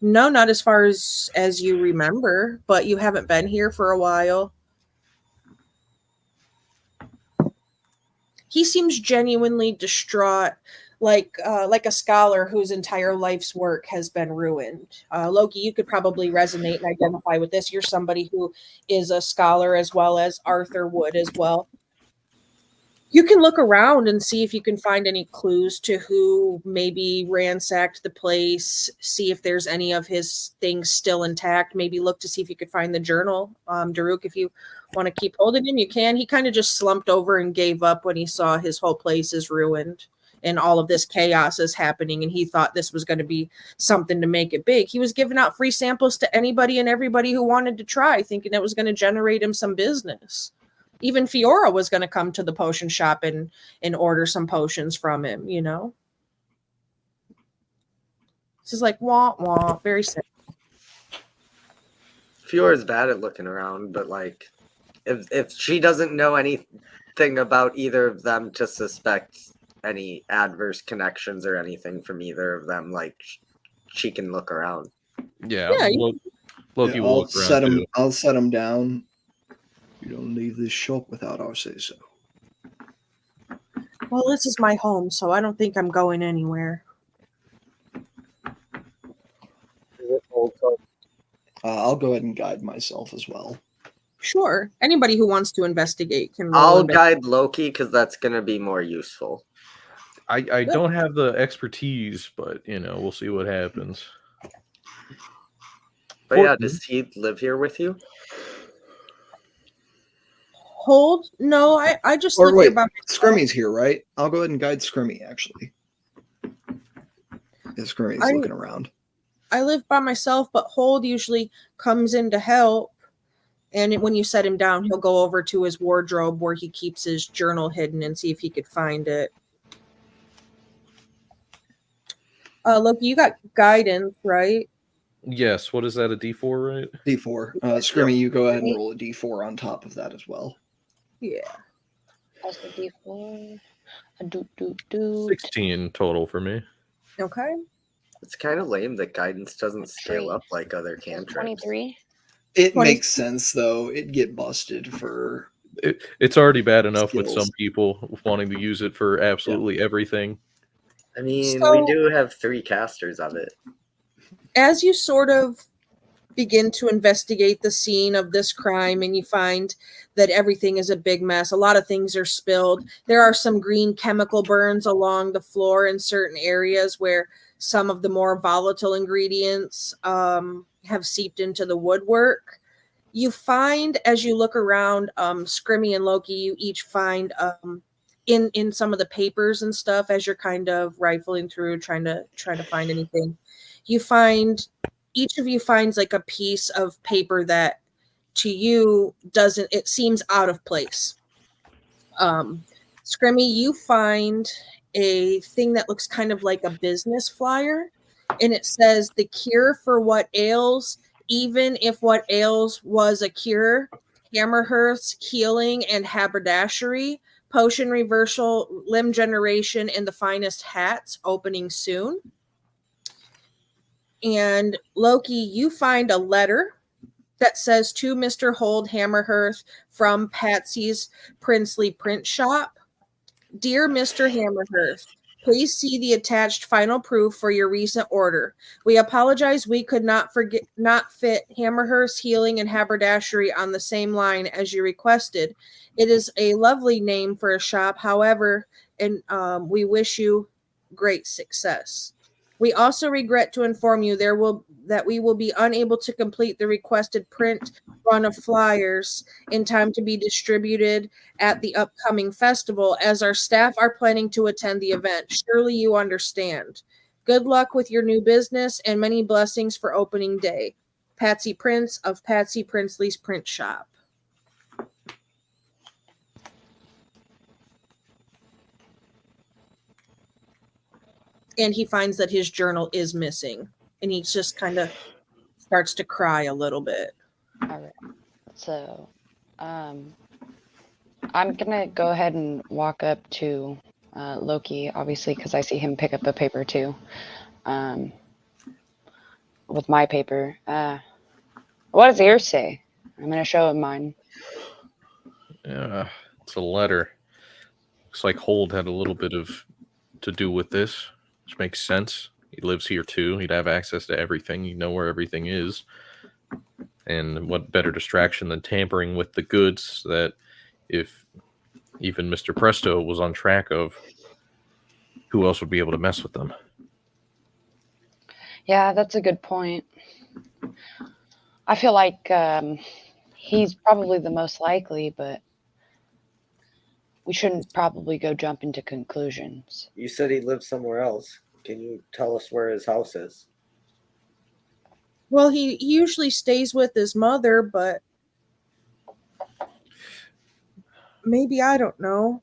No, not as far as you remember, but you haven't been here for a while. He seems genuinely distraught, like a scholar whose entire life's work has been ruined. Loki, you could probably resonate and identify with this. You're somebody who is a scholar as well as Arthur would as well. You can look around and see if you can find any clues to who maybe ransacked the place, see if there's any of his things still intact. Maybe look to see if you could find the journal. Daruk, if you want to keep holding him, you can. He kind of just slumped over and gave up when he saw his whole place is ruined and all of this chaos is happening, and he thought this was going to be something to make it big. He was giving out free samples to anybody and everybody who wanted to try, thinking it was going to generate him some business. Even Fiora was going to come to the potion shop and order some potions from him, This is like, wah, wah, very sad. Fiora's bad at looking around, but, like, if she doesn't know anything about either of them to suspect any adverse connections or anything from either of them, like, she can look around. Yeah. Loki will look around. I'll set him down. You don't leave this shop without our say so. Well, this is my home, so I don't think I'm going anywhere. I'll go ahead and guide myself as well. Sure. Anybody who wants to investigate can roll. I'll guide Loki because that's going to be more useful. I don't have the expertise, but we'll see what happens. But yeah, does he live here with you? Hold? No, I just live here by myself. Scrummy's here, right? I'll go ahead and guide Scrummy, actually. Yeah, Scrummy's looking around. I live by myself, but Hold usually comes in to help. And when you set him down, he'll go over to his wardrobe where he keeps his journal hidden and see if he could find it. Loki, you got guidance, right? Yes. What is that, a D4, right? D4. Scrimmy, you go ahead and roll a D4 on top of that as well. Yeah. Also D4. 16 total for me. Okay. It's kind of lame that guidance doesn't scale up like other cantrips. 23. It makes sense, though. It'd get busted for... It's already bad enough skills. with some people wanting to use it for absolutely everything. I mean, we do have 3 casters of it. As you sort of begin to investigate the scene of this crime and you find that everything is a big mess, a lot of things are spilled. There are some green chemical burns along the floor in certain areas where some of the more volatile ingredients have seeped into the woodwork. You find, as you look around, Scrimmy and Loki, you each find in some of the papers and stuff, as you're kind of rifling through, trying to find anything, you find, each of you finds like a piece of paper that to you it seems out of place. Scrimmy, you find a thing that looks kind of like a business flyer, and it says the cure for what ails, even if what ails was a cure, Hammerhearth's healing and haberdashery, potion reversal, limb generation, and the finest hats opening soon. And Loki, you find a letter that says to Mr. Hold Hammerhearth from Patsy's Princely Print Shop. Dear Mr. Hammerhearth, please see the attached final proof for your recent order. We apologize we could not fit Hammerhearth's healing and haberdashery on the same line as you requested. It is a lovely name for a shop, however, and we wish you great success. We also regret to inform you that we will be unable to complete the requested print run of flyers in time to be distributed at the upcoming festival, as our staff are planning to attend the event. Surely you understand. Good luck with your new business and many blessings for opening day. Patsy Prince of Patsy Princely's Print Shop. And he finds that his journal is missing. And he just kind of starts to cry a little bit. All right. So, I'm going to go ahead and walk up to Loki, obviously, because I see him pick up a paper too. With my paper. What does yours say? I'm going to show him mine. Yeah, it's a letter. Looks like Hold had a little bit to do with this. Which makes sense. He lives here too. He'd have access to everything. He'd know where everything is. And what better distraction than tampering with the goods that if even Mr. Presto was on track of, who else would be able to mess with them? Yeah, that's a good point. I feel like he's probably the most likely, but we shouldn't probably go jump into conclusions. You said he lives somewhere else. Can you tell us where his house is? Well, he usually stays with his mother, but maybe, I don't know.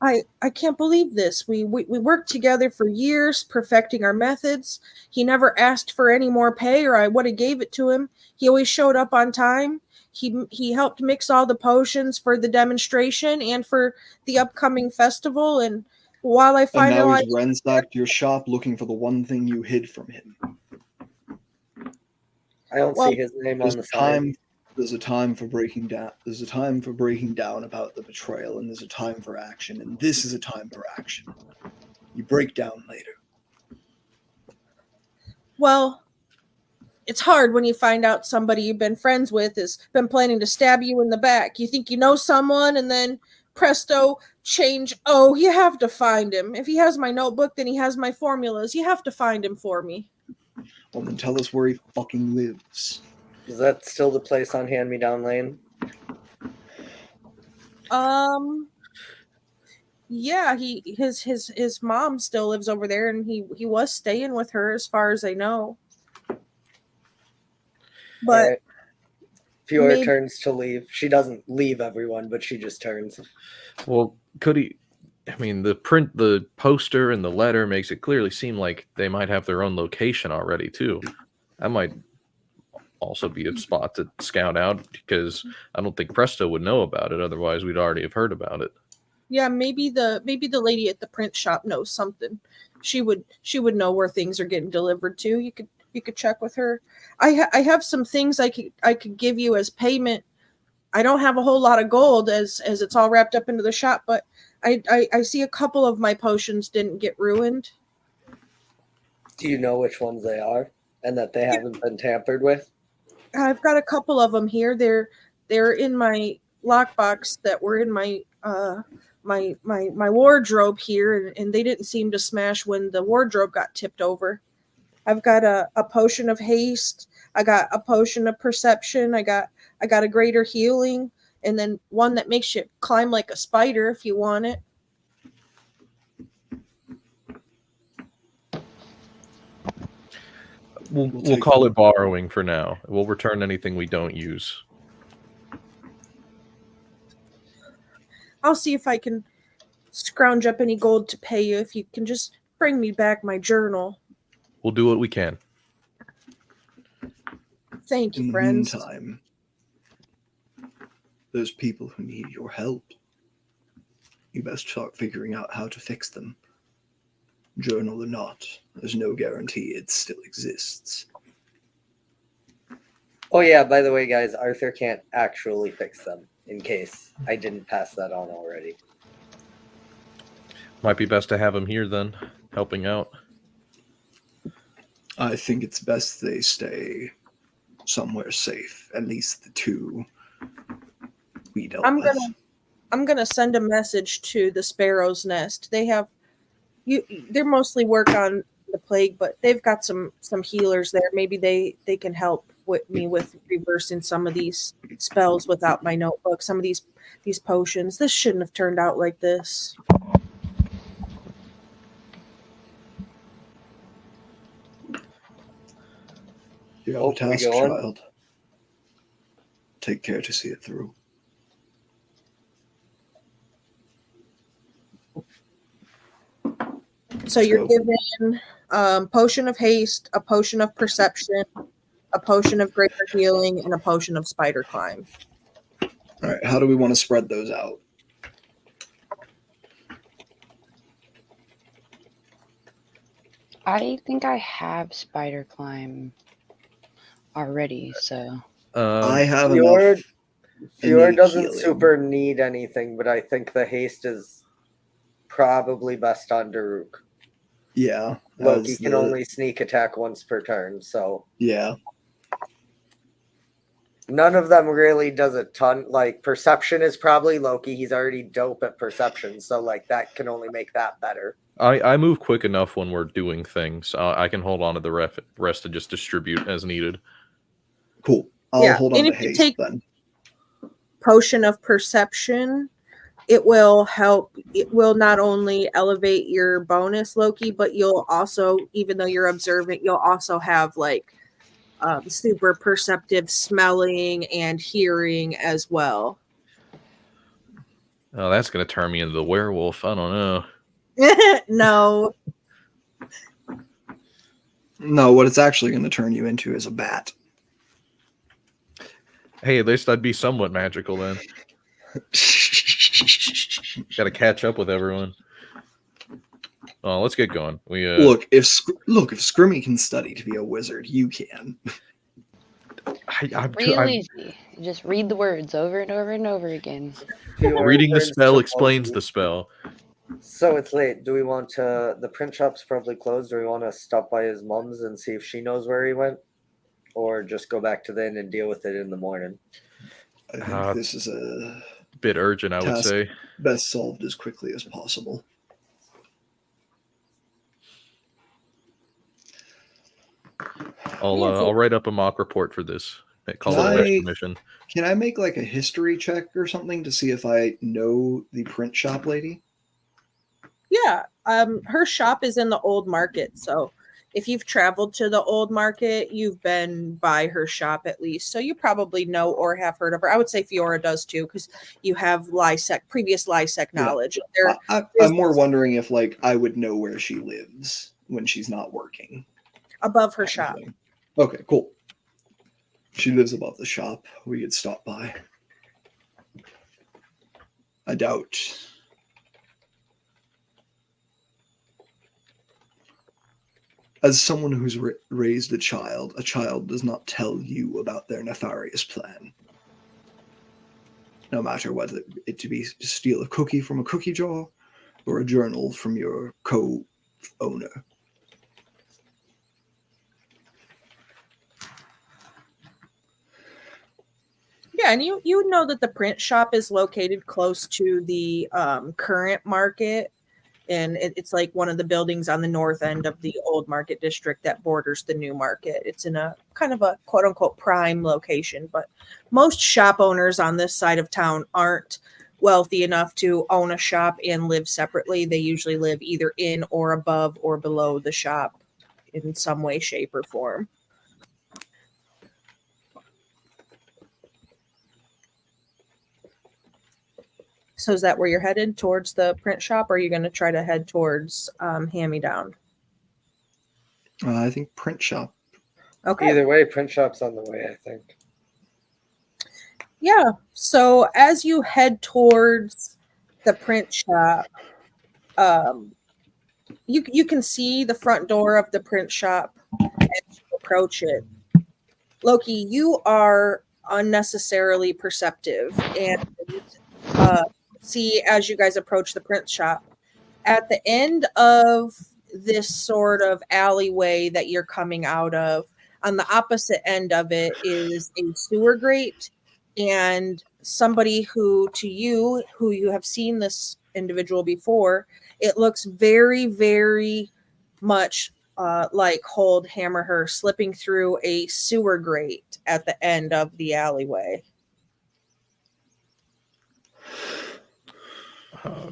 I can't believe this. We worked together for years, perfecting our methods. He never asked for any more pay, or I would have gave it to him. He always showed up on time. He helped mix all the potions for the demonstration and for the upcoming festival. And while I find out, he's ransacked your shop looking for the one thing you hid from him. I don't see his name on the sign. There's a time for breaking down. There's a time for breaking down about the betrayal, and there's a time for action. And this is a time for action. You break down later. Well, it's hard when you find out somebody you've been friends with has been planning to stab you in the back. You think you know someone, and then presto, change. Oh, you have to find him. If he has my notebook, then he has my formulas. You have to find him for me. Well, then tell us where he fucking lives. Is that still the place on Hand Me Down Lane? Yeah, his mom still lives over there, and he was staying with her as far as I know. But Right. Fiora maybe- turns to leave. She doesn't leave everyone, but she just turns. Well, could he? I mean, the poster, and the letter makes it clearly seem like they might have their own location already too. That might also be a spot to scout out, because I don't think Presto would know about it. Otherwise, we'd already have heard about it. yeah, maybe the lady at the print shop knows something. She would know where things are getting delivered to. You could check with her. I have some things I could give you as payment. I don't have a whole lot of gold as it's all wrapped up into the shop, but I see a couple of my potions didn't get ruined. Do you know which ones they are, and that they haven't been tampered with? I've got a couple of them here. They're in my lockbox that were in my my wardrobe here, and they didn't seem to smash when the wardrobe got tipped over. I've got a potion of haste. I got a potion of perception. I got a greater healing, and then one that makes you climb like a spider if you want it. We'll call it borrowing for now. We'll return anything we don't use. I'll see if I can scrounge up any gold to pay you if you can just bring me back my journal. We'll do what we can. Thank In you, the friends. meantime, there's people who need your help. You best start figuring out how to fix them. Journal or not, there's no guarantee it still exists. Oh yeah, by the way, guys, Arthur can't actually fix them, in case I didn't pass that on already. Might be best to have him here then, helping out. I think it's best they stay somewhere safe, at least the two we dealt with. I'm gonna send a message to the Sparrow's Nest. They're mostly work on the plague, but they've got some healers there. Maybe they can help me with reversing some of these spells without my notebook. Some of these potions. This shouldn't have turned out like this. You have Oh, a task, we go on? child. Take care to see it through. So you're go. given potion of haste, a potion of perception, a potion of greater healing, and a potion of spider climb. All right, how do we want to spread those out? I think I have spider climb already, so I have Fiora, enough. Fiora innate doesn't healing. super need anything, but I think the haste is probably best on Daruk. Yeah. Loki as can the- only sneak attack once per turn, so Yeah. none of them really does a ton. Like, perception is probably Loki. He's already dope at perception, so like that can only make that better. I move quick enough when we're doing things. I can hold on to the rest and just distribute as needed. Cool. I'll Yeah, hold on and to if you haste take- then. Potion of perception, it will help. It will not only elevate your bonus, Loki, but you'll also, even though you're observant, you'll also have like super perceptive smelling and hearing as well. Oh, that's gonna turn me into the werewolf. I don't know. No. No, what it's actually going to turn you into is a bat. Hey, at least I'd be somewhat magical then. Got to catch up with everyone. Oh, let's get going. We Look, if Scrimmy can study to be a wizard, you can. I'm real I'm, easy. You just read the words over and over and over again. Fiora Reading the turns spell to explains Loki. the spell. So it's late. Do we want to? The print shop's probably closed. Do we want to stop by his mom's and see if she knows where he went, or just go back to the inn and deal with it in the morning? I think this is a Bit urgent, I would task say. best solved as quickly as possible. I'll write up a mock report for this. Call it a rescue mission. Can I make like a history check or something to see if I know the print shop lady? Yeah. Her shop is in the old market, so if you've traveled to the old market, you've been by her shop at least. So you probably know or have heard of her. I would say Fiora does too, because you have previous Lysec knowledge. Yeah. I'm more wondering if like I would know where she lives when she's not working. Above her shop. Okay, cool. She lives above the shop. We could stop by. I doubt. As someone who's raised a child does not tell you about their nefarious plan. No matter whether it to be to steal a cookie from a cookie jar or a journal from your co-owner. Yeah, and you know that the print shop is located close to the current market, and it's like one of the buildings on the north end of the old market district that borders the new market. It's in a kind of a quote unquote prime location, but most shop owners on this side of town aren't wealthy enough to own a shop and live separately. They usually live either in or above or below the shop in some way, shape, or form. So is that where you're headed, towards the print shop, or are you going to try to head towards hand-me-down? I think print shop. Okay. Either way, print shop's on the way, I think. Yeah. So as you head towards the print shop, you can see the front door of the print shop as you approach it. Loki, you are unnecessarily perceptive, and see as you guys approach the print shop, at the end of this sort of alleyway that you're coming out of, on the opposite end of it is a sewer grate, and somebody who you have seen this individual before, it looks very, very much like Hold Hammerher slipping through a sewer grate at the end of the alleyway.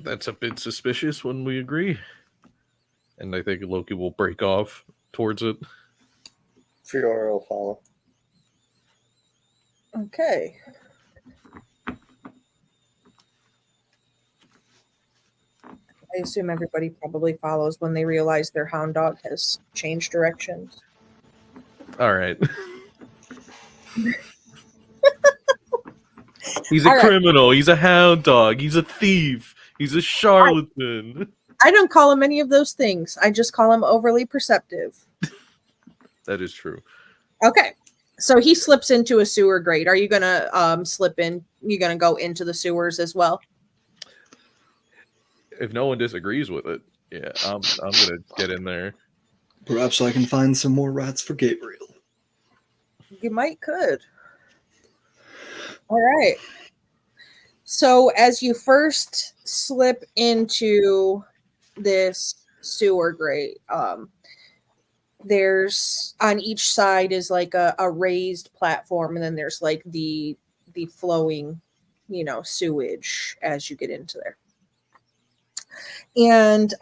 That's a bit suspicious when we agree. And I think Loki will break off towards it. Fiora will follow. Okay. I assume everybody probably follows when they realize their hound dog has changed directions. All right. He's a criminal. He's a hound dog. He's a thief. He's a charlatan. I don't call him any of those things. I just call him overly perceptive. That is true. Okay. So he slips into a sewer grate. Are you going to slip in? You going to go into the sewers as well? If no one disagrees with it, yeah, I'm going to get in there. Perhaps I can find some more rats for Gabriel. You could. All right. So as you first slip into this sewer grate, there's on each side is like a raised platform, and then there's like the flowing, sewage as you get into there. And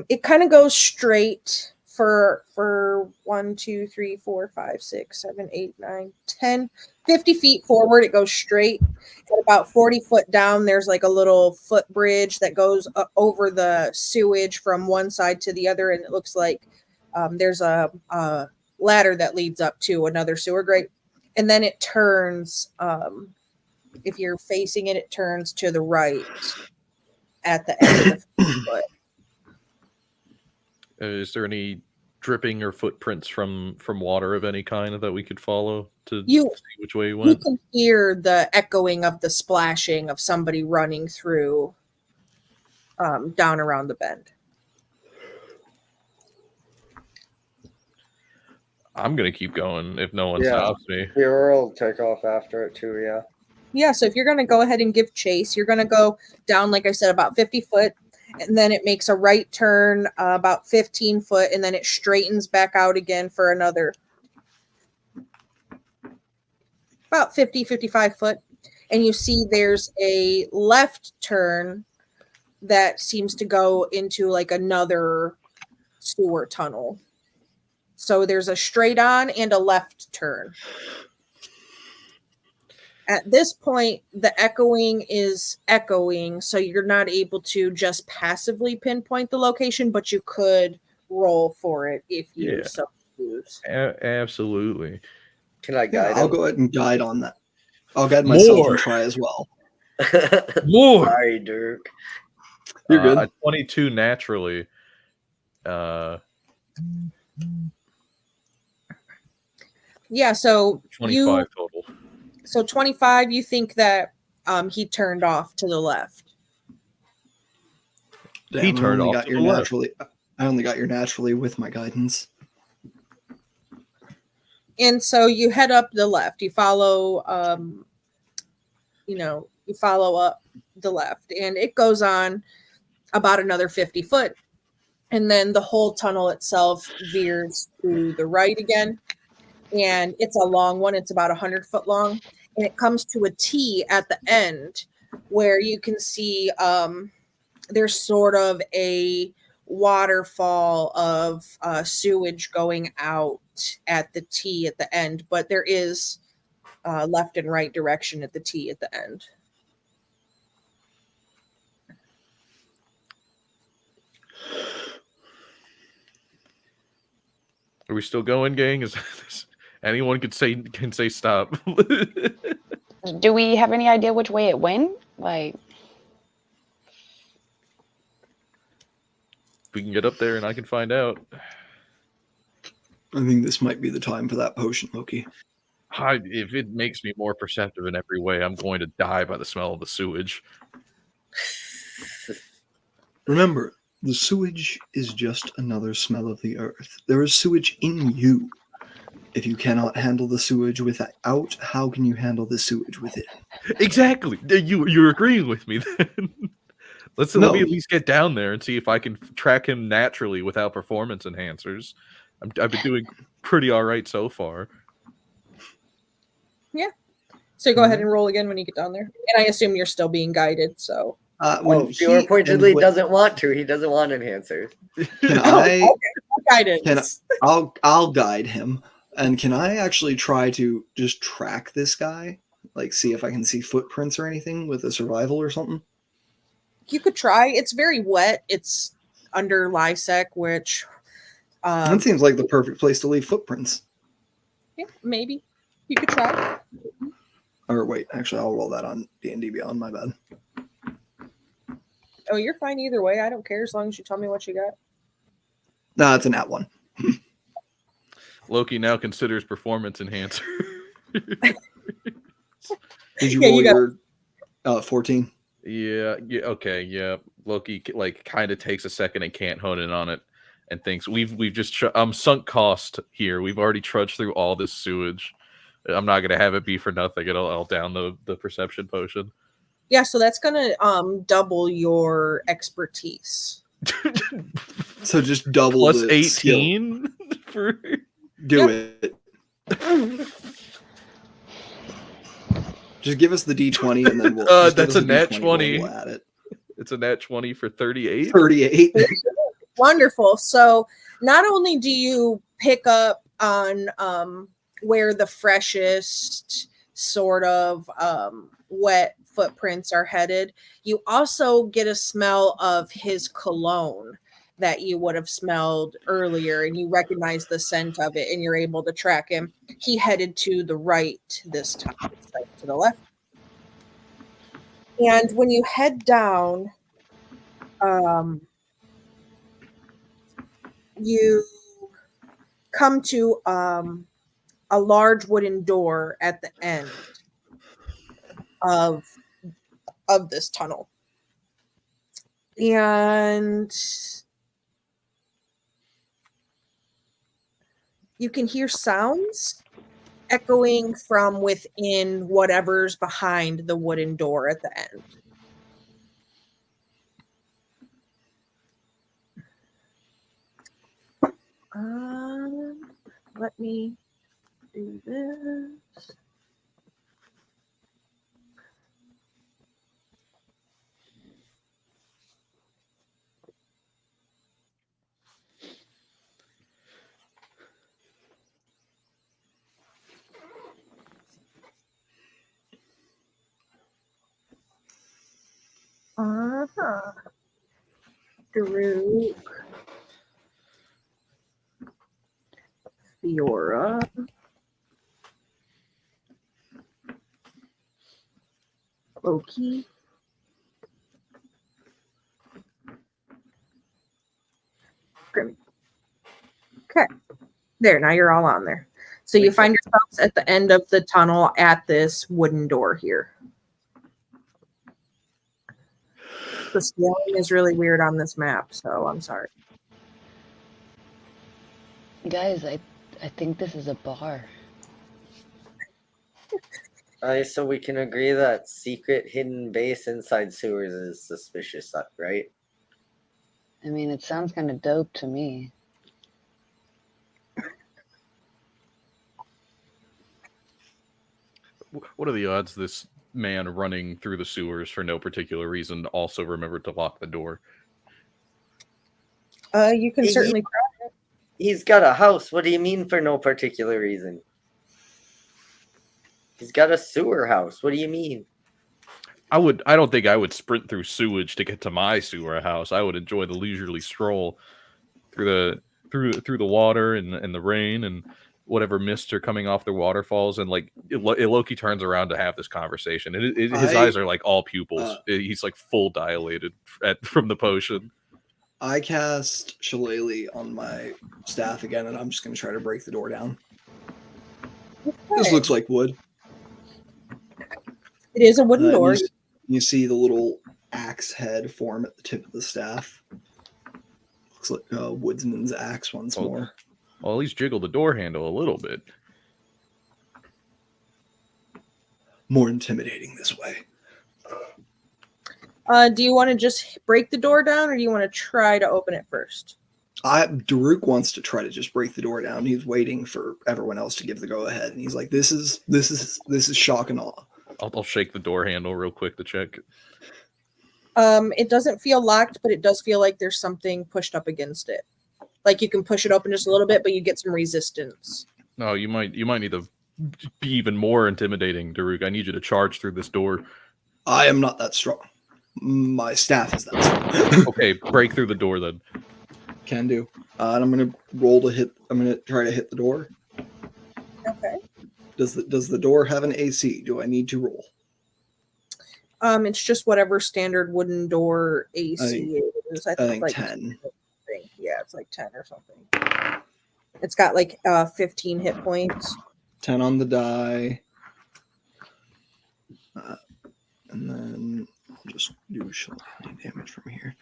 it kind of goes straight for 1, 2, 3, 4, 5, 6, 7, 8, 9, 10, 50 feet forward. It goes straight. At about 40 foot down, there's like a little footbridge that goes over the sewage from one side to the other, and it looks like there's a ladder that leads up to another sewer grate. And then it turns, if you're facing it, it turns to the right at the end of the foot. Is there any dripping or footprints from water of any kind that we could follow to You- see which way he You went? can hear the echoing of the splashing of somebody running through down around the bend. I'm gonna keep going if no one Yeah. stops me. The Aurora will take off after it too, yeah. Yeah, so if you're going to go ahead and give chase, you're going to go down, like I said, about 50 foot, and then it makes a right turn about 15 foot, and then it straightens back out again for another about 50, 55 foot. And you see there's a left turn that seems to go into like another sewer tunnel. So there's a straight on and a left turn. At this point, the echoing is echoing, so you're not able to just passively pinpoint the location, but you could roll for it if you Yeah. so choose. Absolutely. Can I guide I'll him? go ahead and guide on that. I'll guide myself More. and try as well. More. Sorry, Dirk. You're good. A 22 naturally. Yeah, so 25 total. So 25, you think that he turned off to the left. Damn, He I turned only off got to your the left. naturally. I only got your naturally with my guidance. And so you head up the left. You follow, you follow up the left, and it goes on about another 50 foot. And then the whole tunnel itself veers to the right again. And it's a long one. It's about 100 foot long. And it comes to a T at the end where you can see there's sort of a waterfall of sewage going out at the T at the end, but there is left and right direction at the T at the end. Are we still going, gang? Is anyone can say stop? Do we have any idea which way it went? Like, We can get up there and I can find out. I think this might be the time for that potion, Loki. If it makes me more perceptive in every way, I'm going to die by the smell of the sewage. Remember, the sewage is just another smell of the earth. There is sewage in you. If you cannot handle the sewage without, how can you handle the sewage within? Exactly. You're agreeing with me then. Let me at least get down there and see if I can track him naturally without performance enhancers. I've been doing pretty all right so far. Yeah. So go ahead and roll again when you get down there. And I assume you're still being guided, so. Fjord pointedly doesn't want to. He doesn't want enhancers. Can I? Guidance. I'll guide him. And can I actually try to just track this guy? Like, see if I can see footprints or anything with a survival or something? You could try. It's very wet. It's under Lysec, which... that seems like the perfect place to leave footprints. Yeah, maybe. You could try. Or wait, actually, I'll roll that on D&D Beyond, my bad. Oh, you're fine either way. I don't care as long as you tell me what you got. Nah, it's a nat 1. Loki now considers performance enhancer. Did you Yeah, roll you your 14? Yeah, okay, yeah. Loki kind of takes a second and can't hone in on it and thinks we've just sunk cost here. We've already trudged through all this sewage. I'm not gonna have it be for nothing. I'll down the perception potion. Yeah, so that's gonna double your expertise. So just double Plus the 18 for Do it. Just give us the D20 and then we'll. That's a nat 20. We'll add it. It's a nat 20 for 38. 38. Wonderful. So not only do you pick up on where the freshest sort of wet footprints are headed, you also get a smell of his cologne that you would have smelled earlier, and you recognize the scent of it, and you're able to track him. He headed to the right this time, instead of to the left. And when you head down, you come to a large wooden door at the end of this tunnel. And you can hear sounds echoing from within whatever's behind the wooden door at the end. Let me do this. Daruk, Fiora, Loki, Grimmy. Okay, there. Now you're all on there. So you find yourselves at the end of the tunnel at this wooden door here. The scaling is really weird on this map, so I'm sorry. Guys, I think this is a bar. So we can agree that secret hidden base inside sewers is suspicious, right? I mean, it sounds kind of dope to me. What are the odds this man running through the sewers for no particular reason also remembered to lock the door? You can certainly try it. He's got a house. What do you mean for no particular reason? He's got a sewer house. What do you mean? I don't think I would sprint through sewage to get to my sewer house. I would enjoy the leisurely stroll through the water and the rain and whatever mists are coming off the waterfalls. And like Loki turns around to have this conversation, and his eyes are like all pupils. He's like full dilated from the potion. I cast Shillelagh on my staff again, and I'm just going to try to break the door down. Okay. This looks like wood. It is a wooden door. You see the little axe head form at the tip of the staff. Looks like a woodsman's axe once more. Well, at least jiggle the door handle a little bit. More intimidating this way. Do you want to just break the door down, or do you want to try to open it first? Daruk wants to try to just break the door down. He's waiting for everyone else to give the go ahead, and he's like, "This is shock and awe." I'll shake the door handle real quick to check. It doesn't feel locked, but it does feel like there's something pushed up against it. Like you can push it open just a little bit, but you get some resistance. No, you might need to be even more intimidating, Daruk. I need you to charge through this door. I am not that strong. My staff is that strong. Okay, break through the door then. Can do. And I'm gonna roll to hit. I'm gonna try to hit the door. Okay. Does the door have an AC? Do I need to roll? It's just whatever standard wooden door AC is. I think like 10. Yeah, it's like 10 or something. It's got like 15 hit points. 10 on the die. And then I'll just do damage from here.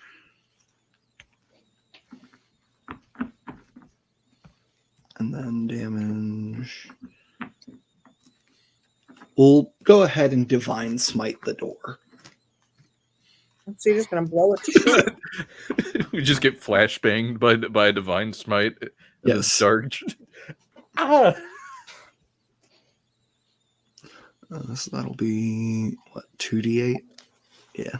And then damage. We'll go ahead and divine smite the door. So you're just gonna blow it to shit. We just get flashbanged by a divine smite. Yes. Charge. So that'll be what, 2d8? Yeah.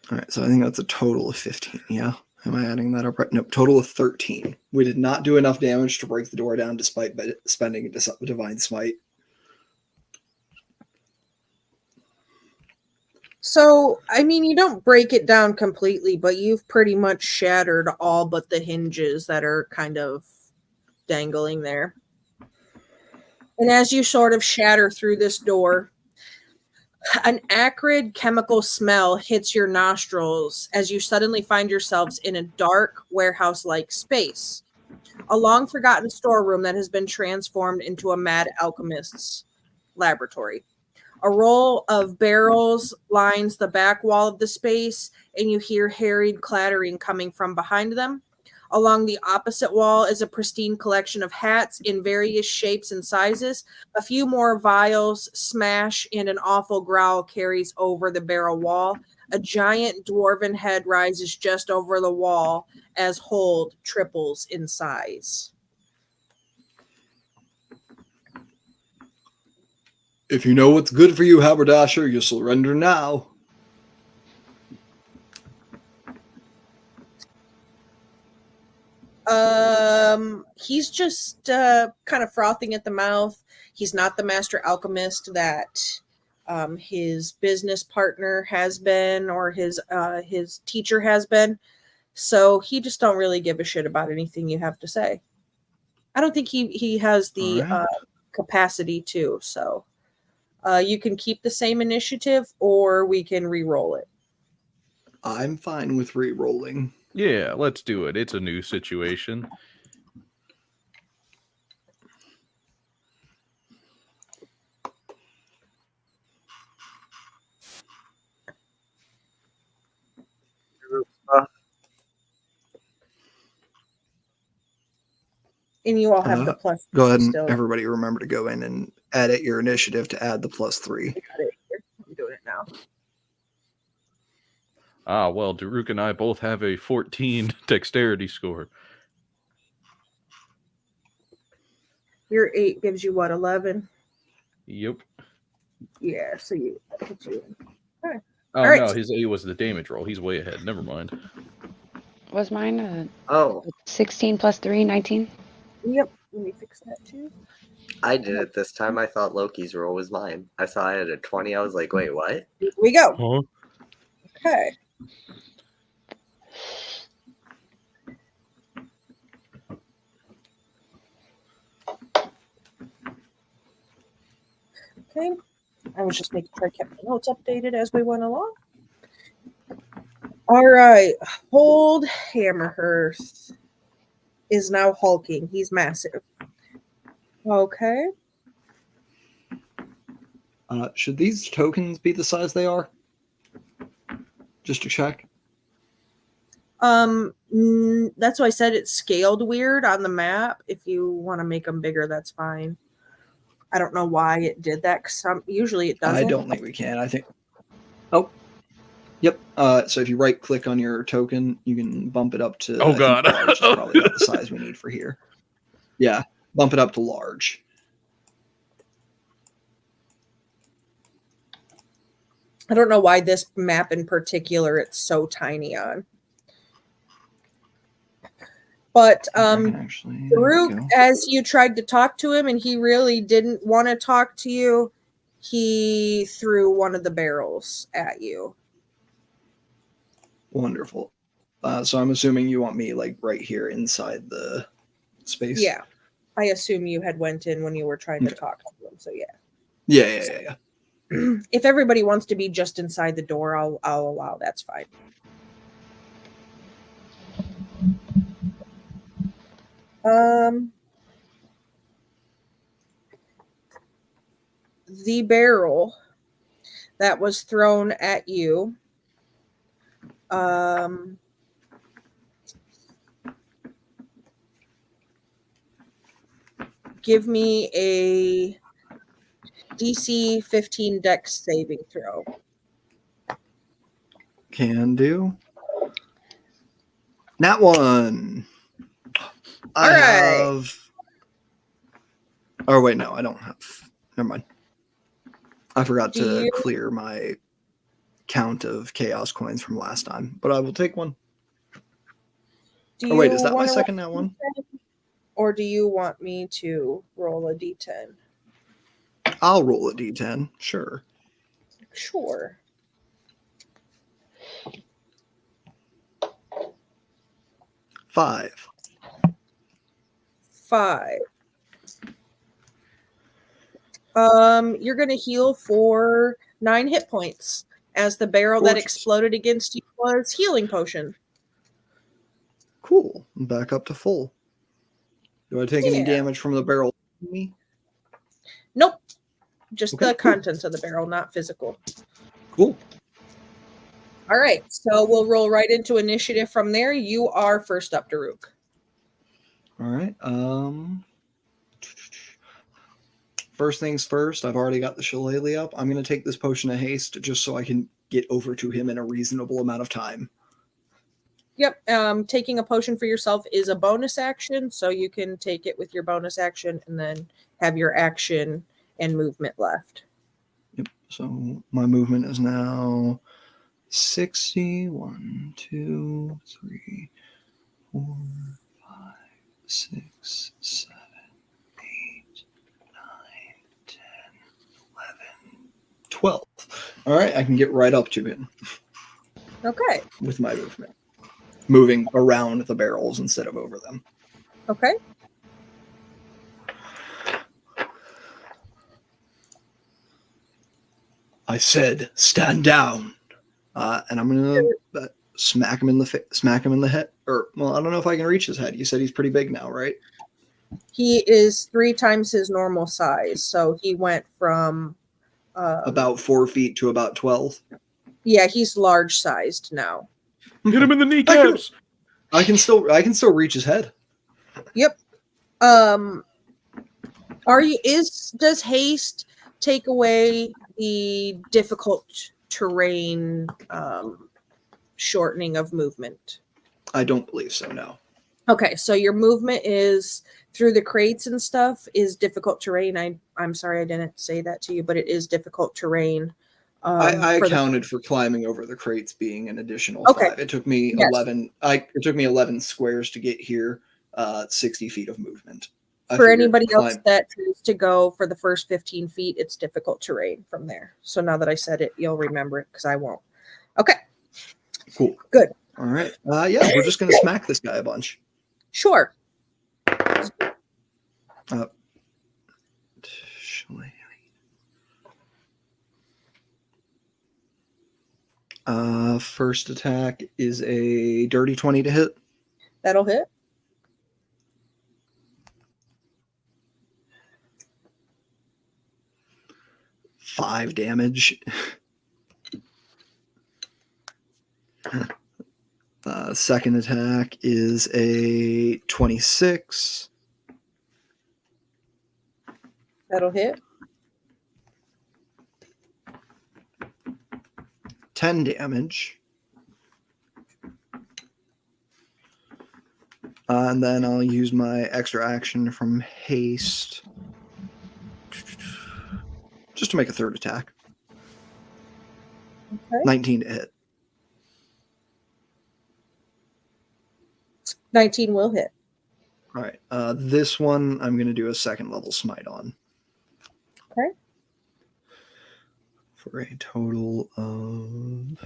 All right, so I think that's a total of 15. Yeah. Am I adding that up right? Nope, total of 13. We did not do enough damage to break the door down despite spending a divine smite. So, I mean, you don't break it down completely, but you've pretty much shattered all but the hinges that are kind of dangling there. And as you sort of shatter through this door, An acrid chemical smell hits your nostrils as you suddenly find yourselves in a dark warehouse-like space. A long forgotten storeroom that has been transformed into a mad alchemist's laboratory. A row of barrels lines the back wall of the space, and you hear harried clattering coming from behind them. Along the opposite wall is a pristine collection of hats in various shapes and sizes. A few more vials smash, and an awful growl carries over the barrel wall. A giant dwarven head rises just over the wall as hold triples in size. If you know what's good for you, haberdasher, you surrender now. He's just kind of frothing at the mouth. He's not the master alchemist that his business partner has been, or his teacher has been. So he just don't really give a shit about anything you have to say. I don't think he has the All right. capacity to. So you can keep the same initiative, or we can re-roll it. I'm fine with re-rolling. Yeah, let's do it. It's a new situation. And you all have the plus. Go ahead and still. everybody remember to go in and edit your initiative to add the +3. I got it here. I'm doing it now. Ah, well, Daruk and I both have a 14 dexterity score. Your 8 gives you what, 11? Yep. Yeah, so you put you in. Oh, All right. no, his 8 was the damage roll. He's way ahead. Never mind. Was mine Oh, 16 plus 3, 19? Yep. Let me fix that too. I did it this time. I thought Loki's roll was mine. I saw I had a 20. I was like, wait, what? Here we go. Huh? Okay. Okay. I was just making sure I kept the notes updated as we went along. All right. Hold Hammerhurst is now hulking. He's massive. Okay. Should these tokens be the size they are? Just to check. That's why I said it's scaled weird on the map. If you want to make them bigger, that's fine. I don't know why it did that, because usually it doesn't. I don't think we can. I think. Oh. Yep. So if you right click on your token, you can bump it up to. Oh, God. Large is probably about the size we need for here. Yeah. Bump it up to large. I don't know why this map in particular it's so tiny on. But Actually, Farouk, as you tried to talk to him and he really didn't want to talk to you, he threw one of the barrels at you. Wonderful. So I'm assuming you want me like right here inside the space. Yeah. I assume you had went in when you were trying to talk to him. So yeah. Yeah. If everybody wants to be just inside the door, I'll allow. That's fine. The barrel that was thrown at you, give me a DC 15 Dex saving throw. Can do. Nat 1. All right. Have. Oh wait, no, I don't have. Never mind. I forgot to clear my count of chaos coins from last time, but I will take one. Oh wait, is that my second nat 1? Or do you want me to roll a d10? I'll roll a d10, sure. Sure. Five. You're going to heal for 9 hit points, as the barrel that Gorgeous. exploded against you was healing potion. Cool. I'm back up to full. Do I take any Yeah. damage from the barrel? Me? Nope. Just Okay, the cool. contents of the barrel, not physical. Cool. All right, so we'll roll right into initiative from there. You are first up, Daruk. All right. First things first, I've already got the shillelagh up. I'm going to take this potion of haste just so I can get over to him in a reasonable amount of time. Yep. Taking a potion for yourself is a bonus action, so you can take it with your bonus action and then have your action and movement left. Yep. So my movement is now 60. 1, 2, 3, 4, 5, 6, 7, 8, 9, 10, 11, 12. All right, I can get right up to him Okay. with my movement. Moving around the barrels instead of over them. Okay. I said, stand down. And I'm going to smack him in the head. Or, well, I don't know if I can reach his head. You said he's pretty big now, right? He is 3 times his normal size, so he went from About 4 feet to about 12. Yeah, he's large sized now. Hit him in the kneecaps. I can still reach his head. Yep. Does haste take away the difficult terrain shortening of movement? I don't believe so, no. Okay, so your movement is through the crates and stuff is difficult terrain. I'm sorry I didn't say that to you, but it is difficult terrain. I accounted for climbing over the crates being an additional Okay. 5. It took me Yes. 11. It took me 11 squares to get here. 60 feet of movement. I For figured anybody else climb- that chooses to go for the first 15 feet, it's difficult terrain from there. So now that I said it, you'll remember it because I won't. Okay, Cool. good. All right. Yeah, we're just gonna smack this guy a bunch. Sure. First attack is a dirty 20 to hit. That'll hit. Five damage. Second attack is a 26. That'll hit. 10 damage. And then I'll use my extra action from haste just to make a third attack. Okay. 19 to hit. 19 will hit. All right. This one I'm going to do a second level smite on. Okay. For a total of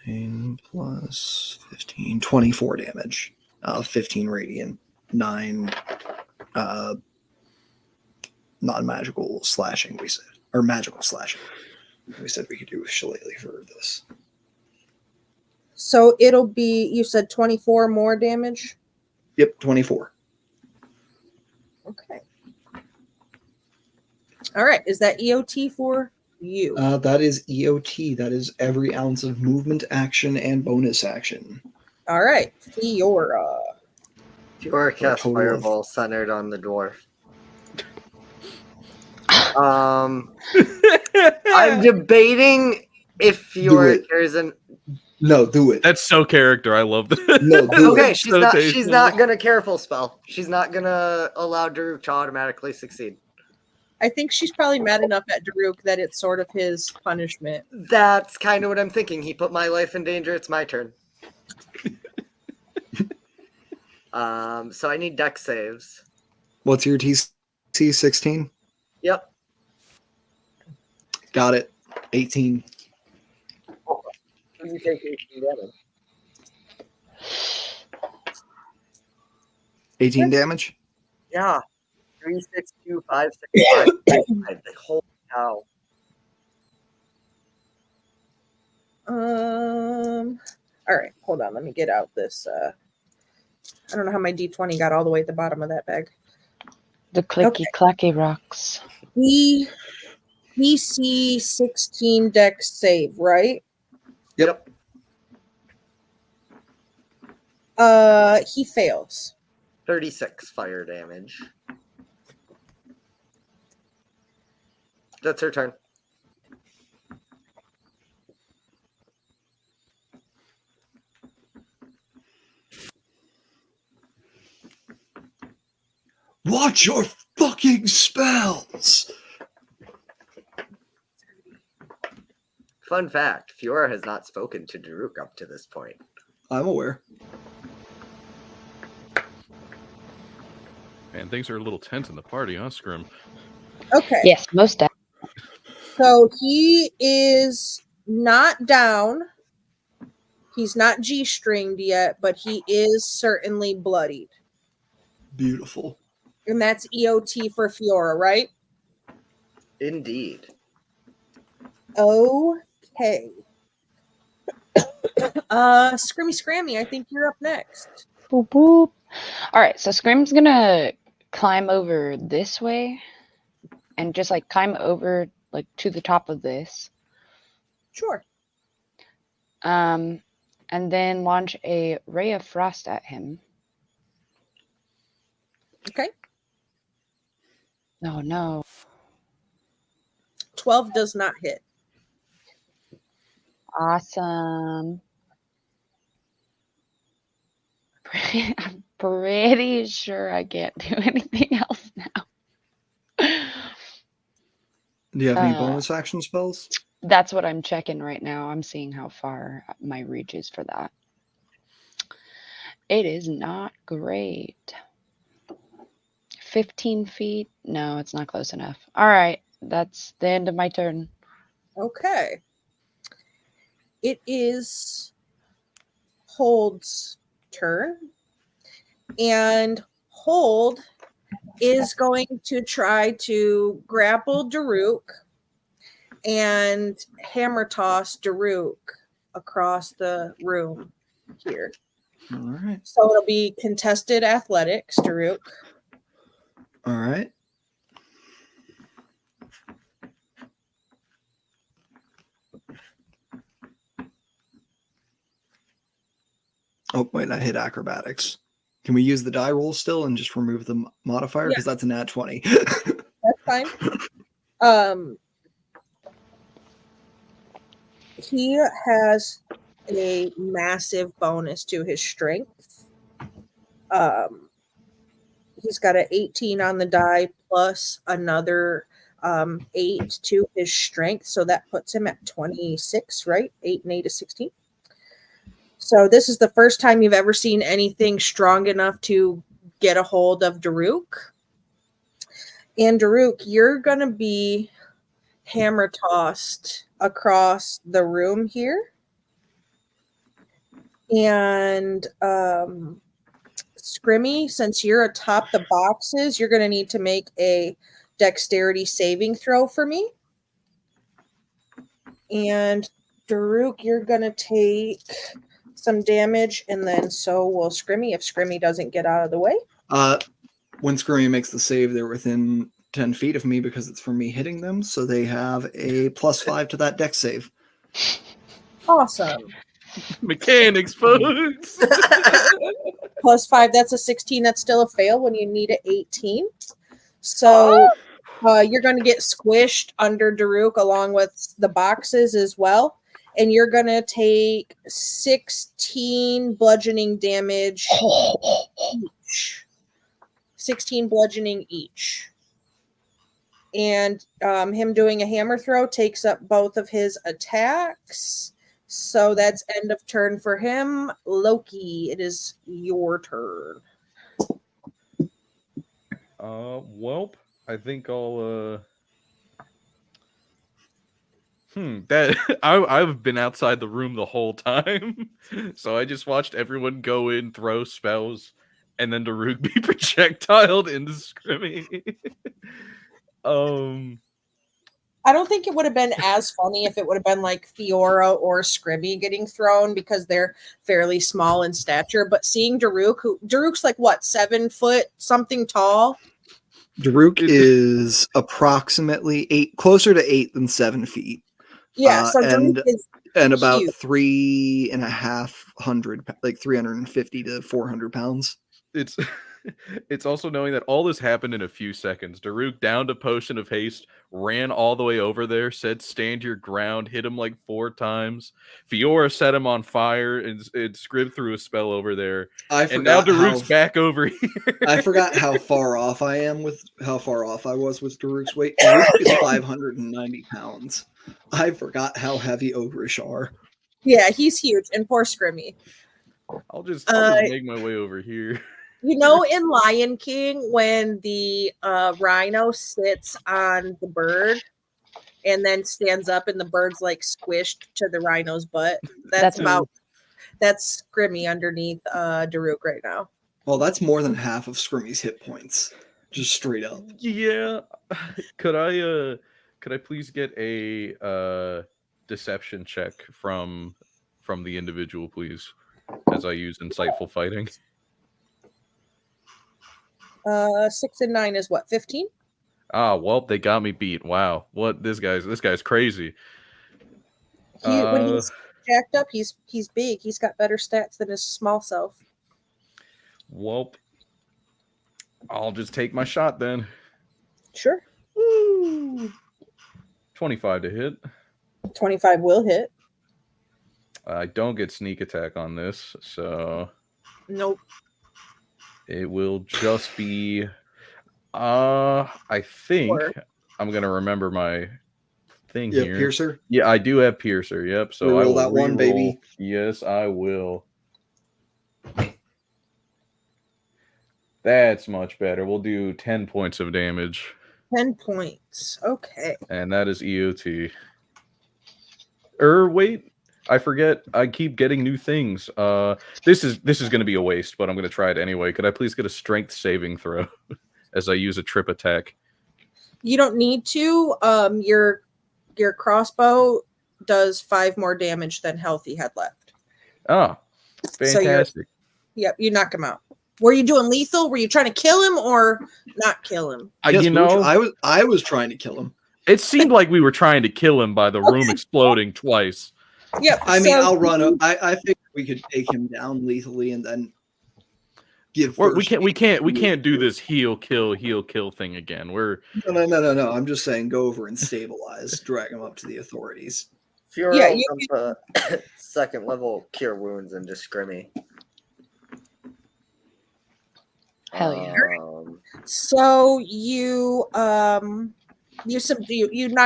9 plus 15, 24 damage. 15 radiant, 9 non-magical slashing, we said. Or magical slashing. We said we could do with shillelagh for this. So it'll be, you said 24 more damage? Yep, 24. Okay. All right. Is that EOT for you? That is EOT. That is every ounce of movement, action, and bonus action. All right. Fiora. Fiora cast total of- fireball centered on the dwarf. I'm debating if Fiora it. carries an. No, do it. That's so character. I love that. No, do Okay, it. she's So not. tasteful. She's not gonna careful spell. She's not gonna allow Daruk to automatically succeed. I think she's probably mad enough at Daruk that it's sort of his punishment. That's kind of what I'm thinking. He put my life in danger. It's my turn. So I need dex saves. What's your TC? 16? Yep. Got it. 18. You take 18 damage. 18 damage? Yeah. 3, 6, 2, 5, 6, 5, 5. The whole Ow. All right, hold on. Let me get out this. I don't know how my D20 got all the way at the bottom of that bag. The clicky clacky rocks. DC 16 dex save, right? Yep. He fails. 36 fire damage. That's her turn. Watch your fucking spells. Fun fact, Fiora has not spoken to Daruk up to this point. I'm aware. Man, things are a little tense in the party, huh, Scrim? Okay. Yes, most definitely. So he is not down. He's not G-stringed yet, but he is certainly bloodied. Beautiful. And that's EOT for Fiora, right? Indeed. Okay. Scrimmy, I think you're up next. Boop, boop. All right, so Scrim's gonna climb over this way and just like climb over like to the top of this. Sure. And then launch a ray of frost at him. Okay. Oh no. 12 does not hit. Awesome. I'm pretty sure I can't do anything else now. Do you have any Uh, bonus action spells? That's what I'm checking right now. I'm seeing how far my reach is for that. It is not great. 15 feet? No, it's not close enough. All right, that's the end of my turn. Okay. It is Hold's turn. And Hold is going to try to grapple Daruk and hammer toss Daruk across the room here. All right. So it'll be contested athletics, Daruk. All right. Oh, wait, I hit acrobatics. Can we use the die roll still and just remove the modifier? Because that's a nat 20. That's fine. He has a massive bonus to his strength. He's got an 18 on the die plus another 8 to his strength. So that puts him at 26, right? 8 and 8 is 16. So this is the first time you've ever seen anything strong enough to get a hold of Daruk. And Daruk, you're going to be hammer tossed across the room here. And Scrimmy, since you're atop the boxes, you're going to need to make a dexterity saving throw for me. And Daruk, you're going to take some damage, and then so will Scrimmy if Scrimmy doesn't get out of the way. When Scrimmy makes the save, they're within 10 feet of me because it's from me hitting them, so they have a +5 to that dex save. Awesome. Mechanics, folks. +5, that's a 16. That's still a fail when you need an 18. So you're going to get squished under Daruk along with the boxes as well. And you're going to take 16 bludgeoning damage each. 16 bludgeoning each. And him doing a hammer throw takes up both of his attacks. So that's end of turn for him. Loki, it is your turn. Welp, I think I'll I've been outside the room the whole time. So I just watched everyone go in, throw spells, and then Daruk be projectiled into Scrimmy. I don't think it would have been as funny if it would have been like Fiora or Scrimmy getting thrown because they're fairly small in stature. But seeing Daruk's like what, 7 foot something tall? Daruk is approximately 8, closer to 8 than 7 feet. Yeah, so and Daruk is about huge. 3,500, like 350 to 400 pounds. It's also knowing that all this happened in a few seconds. Daruk downed a potion of haste, ran all the way over there, said stand your ground, hit him like 4 times. Fiora set him on fire and Scrib threw a spell over there. And now Daruk's back over here. I forgot how far off I was with Daruk's weight. Daruk is 590 pounds. I forgot how heavy ogrish are. Yeah, he's huge. And poor Scrimmy. I'll just make my way over here. You know, in Lion King, when the rhino sits on the bird and then stands up and the bird's like squished to the rhino's butt, that's Scrimmy underneath Daruk right now. Well, that's more than half of Scrimmy's hit points, just straight up. Yeah. Could I please get a deception check from the individual, please, as I use insightful fighting? 6 and 9 is what, 15? Ah, well, they got me beat. Wow, what this guy's crazy. When he's jacked up, he's big. He's got better stats than his small self. Well, I'll just take my shot then. Sure. Woo! 25 to hit. 25 will hit. I don't get sneak attack on this, so Nope. it will just be. I think I'm gonna remember my thing here. Piercer? Yeah, I do have Piercer. Yep. So Reroll I will that one, baby. Yes, I will. That's much better. We'll do 10 points of damage. 10 points. Okay. And that is EOT. Wait. I forget. I keep getting new things. This is going to be a waste, but I'm going to try it anyway. Could I please get a strength saving throw as I use a trip attack? You don't need to. Your crossbow does 5 more damage than Healthy had left. Ah, fantastic. Yep, you knock him out. Were you doing lethal? Were you trying to kill him or not kill him? I was trying to kill him. It seemed like we were trying to kill him by the room exploding twice. Yep. I mean, I'll run up. I think we could take him down lethally and then give. We can't do this heal kill thing again. No. I'm just saying, go over and stabilize, drag him up to the authorities. Fiora will dump a 2nd level cure wounds into Scrimmy. Hell yeah. So you knock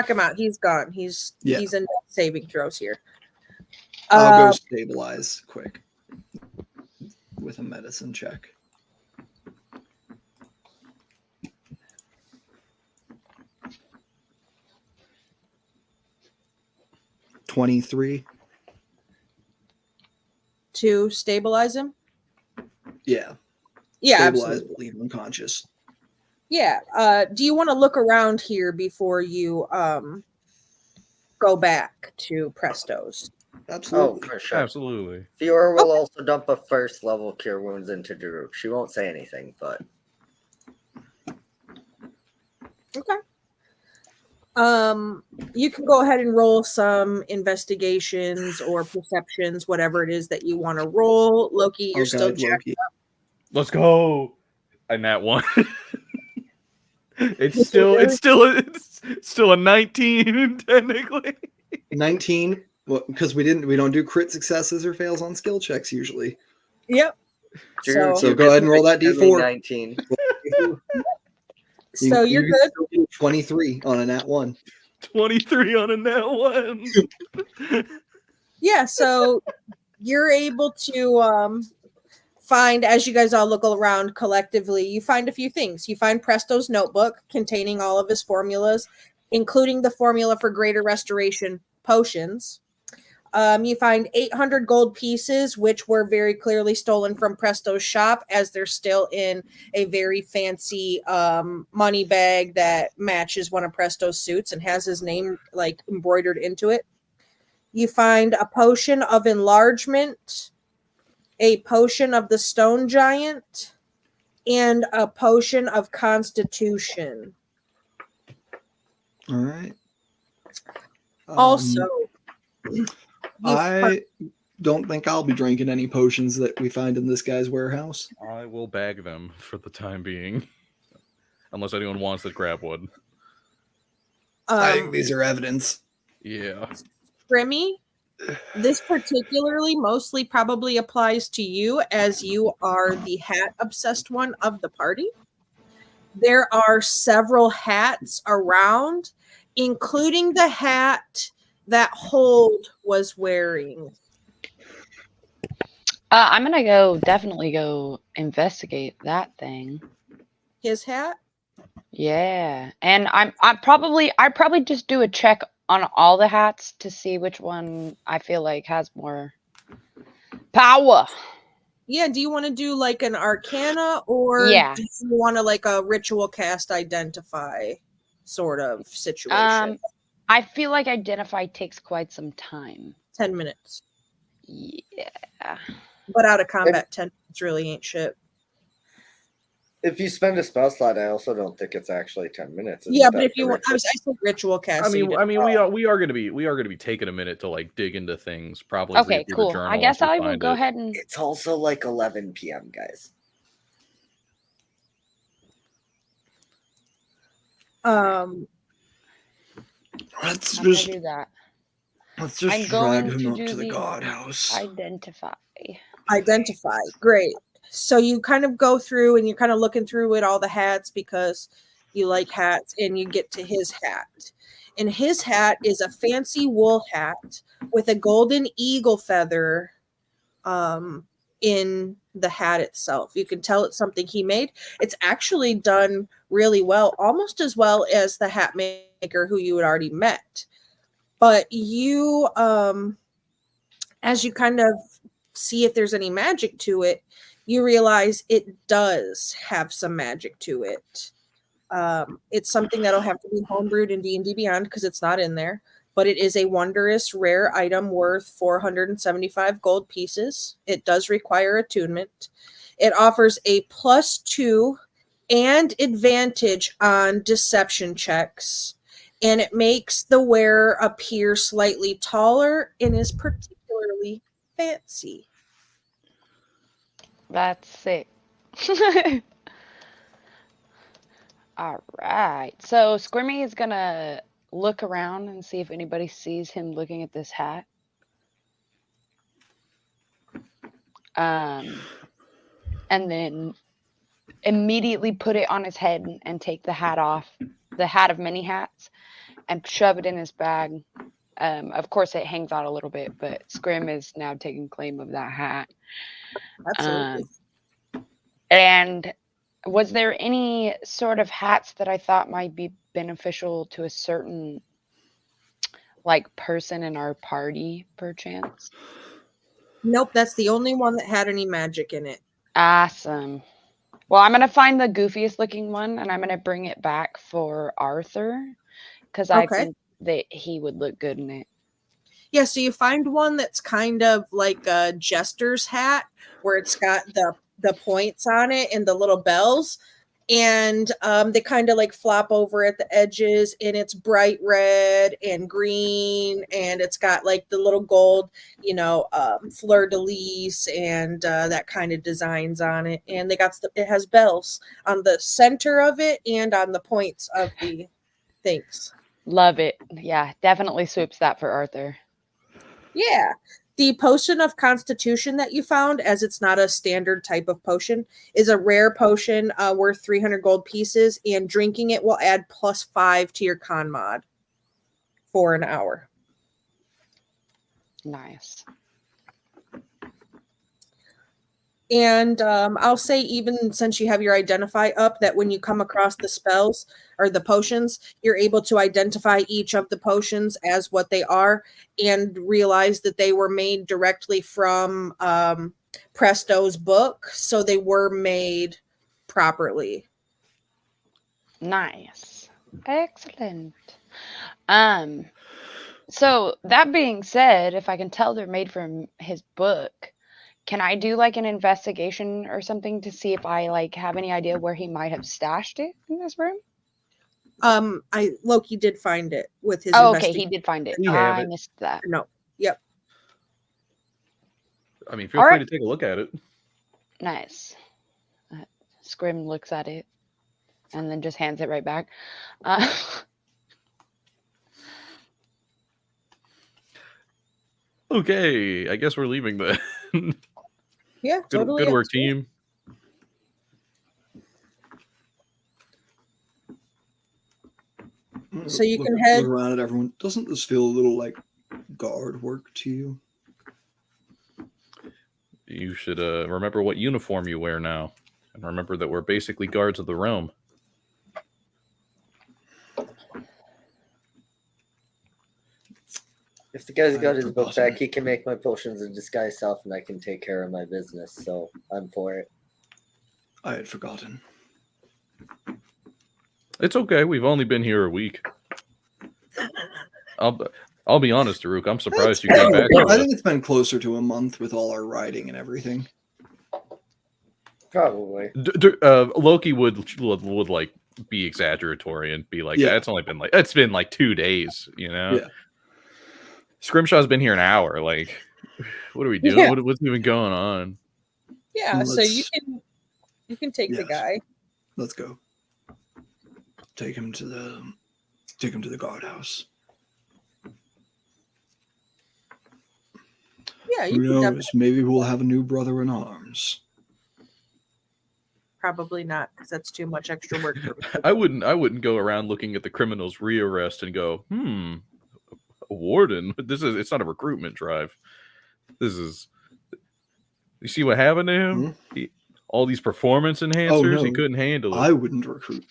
him out. He's gone. He's in saving throws here. I'll go stabilize quick with a medicine check. $23. To stabilize him? Yeah. Yeah, stabilize, absolutely. but leave him unconscious. Yeah. Do you want to look around here before you go back to Presto's? Absolutely. Oh, for sure. Absolutely. Fiora will also dump a 1st level cure wounds into Daruk. She won't say anything, but Okay. You can go ahead and roll some investigations or perceptions, whatever it is that you want to roll. Loki, you're still jacked up. Let's go. And that one. It's still a 19 technically. 19. Well, because we don't do crit successes or fails on skill checks usually. Yep. So go ahead and roll that D4. 19. So you're good. 23 on a nat 1. 23 on a nat 1. Yeah, so you're able to find, as you guys all look around collectively, you find a few things. You find Presto's notebook containing all of his formulas, including the formula for greater restoration potions. You find 800 gold pieces, which were very clearly stolen from Presto's shop, as they're still in a very fancy money bag that matches one of Presto's suits and has his name like embroidered into it. You find a potion of enlargement, a potion of the stone giant, and a potion of constitution. All right. Also, I don't think I'll be drinking any potions that we find in this guy's warehouse. I will bag them for the time being, unless anyone wants to grab one. I think these are evidence. Yeah. Grimmy, this particularly mostly probably applies to you, as you are the hat obsessed one of the party. There are several hats around, including the hat that Hold was wearing. I'm gonna definitely go investigate that thing. His hat? Yeah, and I probably just do a check on all the hats to see which one I feel like has more power. Yeah, do you want to do like an arcana, or Yeah. do you want to like a ritual cast identify sort of situation? I feel like identify takes quite some time. 10 minutes. Yeah. But out of combat, 10 minutes really ain't shit. If you spend a spell slot, I also don't think it's actually 10 minutes. Yeah, but if you want, I said ritual cast. I mean, we are gonna be taking a minute to like dig into things. Probably. Okay, read through the cool. journal I guess once we I will find go it. ahead and. It's also like 11 p.m., guys. Let's I'm gonna just do that. let's just I'm drag going him to up do to the the god house. Identify. Identify. Great. So you kind of go through and you're kind of looking through at all the hats because you like hats, and you get to his hat. And his hat is a fancy wool hat with a golden eagle feather in the hat itself. You can tell it's something he made. It's actually done really well, almost as well as the hat maker who you had already met. But you, as you kind of see if there's any magic to it, you realize it does have some magic to it. It's something that'll have to be homebrewed in D&D Beyond because it's not in there, but it is a wondrous rare item worth 475 gold pieces. It does require attunement. It offers a +2 and advantage on deception checks, and it makes the wearer appear slightly taller and is particularly fancy. That's sick. All right. So Squirmy is gonna look around and see if anybody sees him looking at this hat. And then immediately put it on his head and take the hat off, the hat of many hats, and shove it in his bag. Of course, it hangs out a little bit, but Scrim is now taking claim of that hat. Absolutely. And was there any sort of hats that I thought might be beneficial to a certain like person in our party, perchance? Nope, that's the only one that had any magic in it. Awesome. Well, I'm gonna find the goofiest looking one, and I'm gonna bring it back for Arthur because I think that he would look good in it. Yeah, so you find one that's kind of like a jester's hat, where it's got the points on it and the little bells, and they kind of like flop over at the edges, and it's bright red and green, and it's got like the little gold, fleur-de-lis and that kind of designs on it, and it has bells on the center of it and on the points of the things. Love it. Yeah, definitely swoops that for Arthur. Yeah. The potion of constitution that you found, as it's not a standard type of potion, is a rare potion worth 300 gold pieces, and drinking it will add +5 to your con mod for an hour. Nice. And I'll say, even since you have your identify up, that when you come across the spells or the potions, you're able to identify each of the potions as what they are and realize that they were made directly from Presto's book. So they were made properly. Nice. Excellent. So that being said, if I can tell they're made from his book, can I do like an investigation or something to see if I like have any idea where he might have stashed it in this room? Loki did find it with his Oh, okay, investigation. he did find it. We have I it. missed that. No. Yep. I mean, feel All free right. to take a look at it. Nice. Scrim looks at it and then just hands it right back. Okay, I guess we're leaving then. Yeah, totally. Good work, up to you. team. So you Look- can head- look around at everyone. Doesn't this feel a little like guard work to you? You should remember what uniform you wear now. And remember that we're basically guards of the realm. If the guy's I got his had book forgotten. back, he can make my potions of disguise self, and I can take care of my business. So I'm for it. I had forgotten. It's okay. We've only been here a week. I'll be honest, Daruk. I'm surprised you came back. I think it's been closer to a month with all our riding and everything. Probably. Loki would like be exaggeratory and be like, Yeah. It's been like 2 days, you know. Yeah. Scrimshaw's been here an hour. Like, what are we doing? Yeah. What's even going on? Yeah, so Let's- you can take the Yes. guy. Let's go. Take him to the guardhouse. Yeah, you Who can knows? definitely, Maybe we'll have a new brother in arms. probably not, because that's too much extra work for me. I wouldn't go around looking at the criminals rearrest and go, a warden. It's not a recruitment drive. You see what happened to him? All these performance enhancers, he no. couldn't handle it. I wouldn't recruit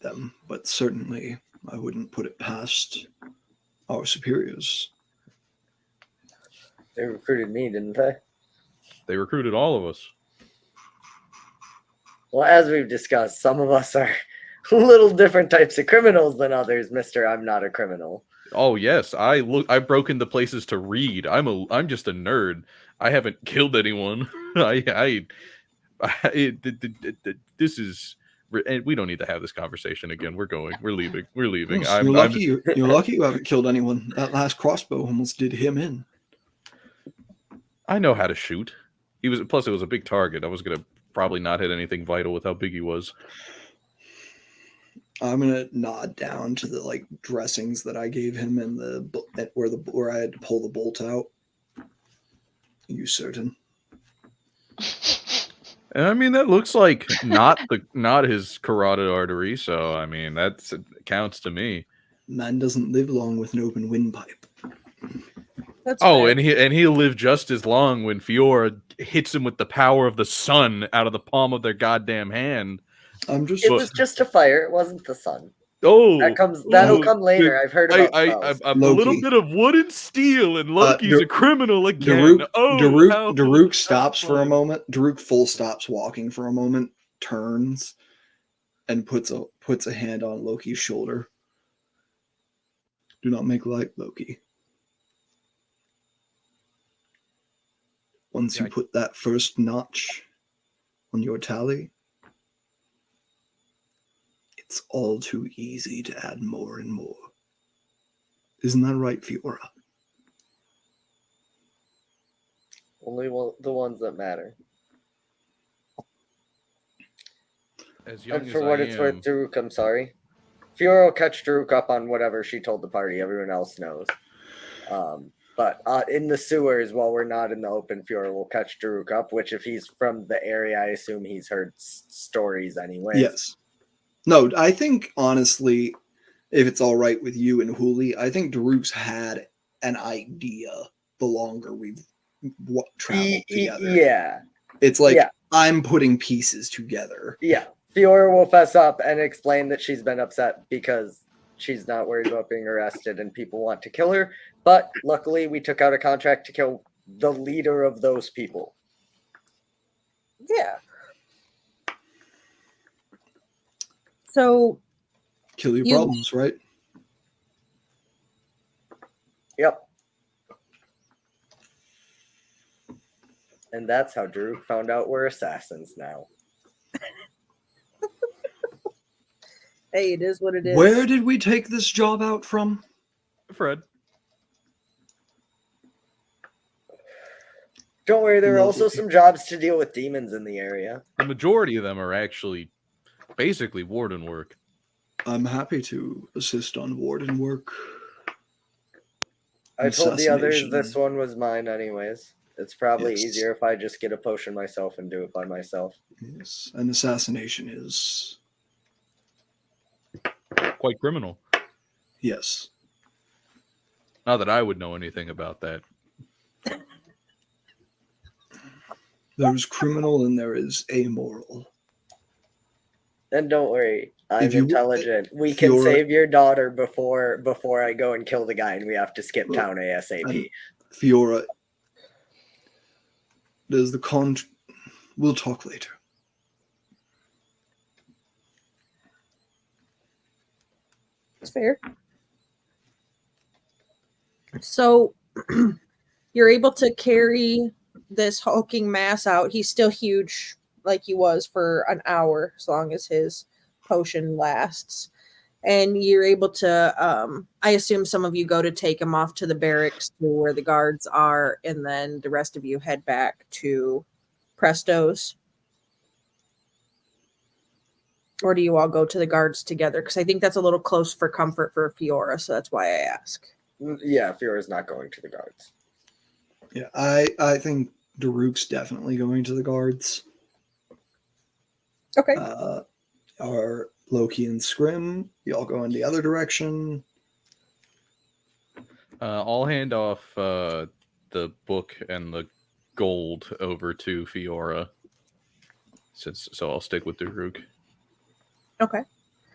them. But certainly I wouldn't put it past our superiors. They recruited me, didn't they? They recruited all of us. Well, as we've discussed, some of us are little different types of criminals than others, Mr. I'm not a criminal. Oh yes, I've broken the places to read. I'm just a nerd. I haven't killed anyone. This is, and we don't need to have this conversation again. We're leaving. Yes, you're lucky you haven't killed anyone. That last crossbow almost did him in. I know how to shoot. Plus it was a big target. I was gonna probably not hit anything vital with how big he was. I'm gonna nod down to the dressings that I gave him and where I had to pull the bolt out. You certain? And I mean that looks like not his carotid artery, so I mean it counts to me. Man doesn't live long with an open windpipe. That's Oh, fair. and he'll live just as long when Fiora hits him with the power of the sun out of the palm of their goddamn hand. It was just a fire. It wasn't the sun. Oh, That'll come later. I've heard about spells. I'm a little bit of wood and steel, and Loki's a criminal again. Daruk stops for a moment. Daruk full stops walking for a moment, turns, and puts a hand on Loki's shoulder. Do not make light, Loki. Once you put that first notch on your tally, it's all too easy to add more and more. Isn't that right, Fiora? Only the ones that matter. And for what it's worth, Daruk, I'm sorry. Fiora will catch Daruk up on whatever she told the party. Everyone else knows. But in the sewers, while we're not in the open, Fiora will catch Daruk up, which if he's from the area, I assume he's heard stories anyway. Yes. No, I think, honestly, if it's all right with you and Huli, I think Daruk's had an idea the longer we've travel together. Yeah. It's like Yeah. I'm putting pieces together. Yeah. Fiora will fess up and explain that she's been upset because she's not worried about being arrested and people want to kill her. But luckily, we took out a contract to kill the leader of those people. Yeah. So Kill your You- problems, right? Yep. And that's how Drew found out we're assassins now. hey, it is what it is. Where did we take this job out from? Fred. Don't worry, there are also Lovely. some jobs to deal with demons in the area. The majority of them are actually basically warden work. I'm happy to assist on warden work. I told the others Assassination. this one was mine anyways. It's probably Yes. easier if I just get a potion myself and do it by myself. Yes, an assassination is Quite criminal. yes. Not that I would know anything about that. There's criminal and there is amoral. And don't worry, I'm If you- intelligent. We if can you're- save your daughter before I go and kill the guy and we have to skip town ASAP. Fiora, there's the we'll talk later. It's fair. So you're able to carry this hulking mass out. He's still huge like he was for an hour, as long as his potion lasts. And you're able to, I assume some of you go to take him off to the barracks to where the guards are, and then the rest of you head back to Presto's. Or do you all go to the guards together? Because I think that's a little close for comfort for Fiora, so that's why I ask. Yeah, Fiora's not going to the guards. Yeah, I think Daruk's definitely going to the guards. Okay. Are Loki and Scrim, y'all go in the other direction. I'll hand off the book and the gold over to Fiora. So I'll stick with Daruk. Okay.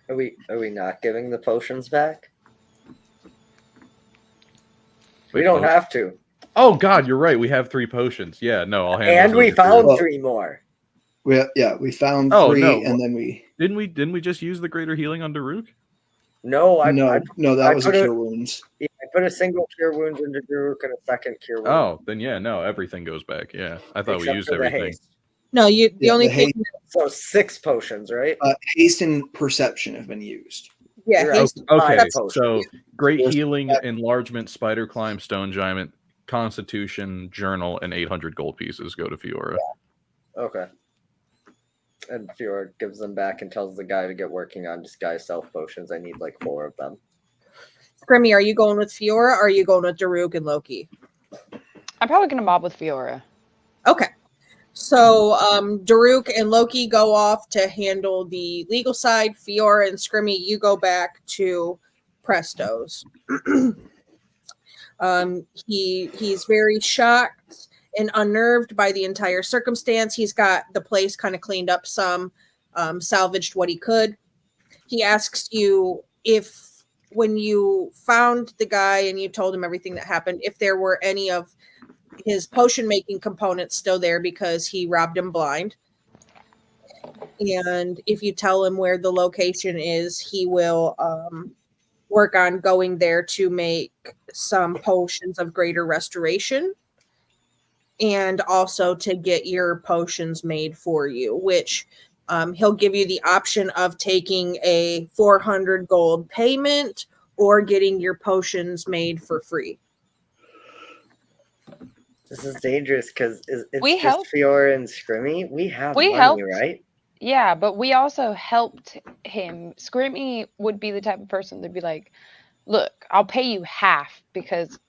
Are we not giving the potions back? We Wait, don't oh. have to. Oh God, you're right. We have 3 potions. Yeah, no, I'll hand. And those we over to found Daruk. 3 more. We found Oh, 3 no. and then we Didn't we just use the greater healing on Daruk? No, I that I was a put it- cure wounds. I put a single cure wounds into Daruk and a second cure wound. Oh, then yeah, no, everything goes back. Yeah, I thought we except used for the everything. haste. No, the Yeah, only the thing, So 6 potions, right? Haste and perception have been used. yeah, You're haste- right. Okay, Five potions. so great There's- healing, enlargement, spider climb, stone giant, constitution, journal, and 800 gold pieces go to Fiora. Okay. And Fiora gives them back and tells the guy to get working on disguise self potions. I need like 4 of them. Grimmy, are you going with Fiora or are you going with Daruk and Loki? I'm probably gonna mob with Fiora. Okay. So Daruk and Loki go off to handle the legal side. Fiora and Scrimmy, you go back to Presto's. He's very shocked and unnerved by the entire circumstance. He's got the place kind of cleaned up some, salvaged what he could. He asks you if, when you found the guy and you told him everything that happened, if there were any of his potion making components still there because he robbed him blind. And if you tell him where the location is, he will work on going there to make some potions of greater restoration and also to get your potions made for you, which he'll give you the option of taking a 400 gold payment or getting your potions made for free. This is dangerous because it's We just helped. Fiora and Scrimmy. We have We money, helped. right? Yeah, but we also helped him. Scrimmy would be the type of person that'd be like, "Look, I'll pay you half because,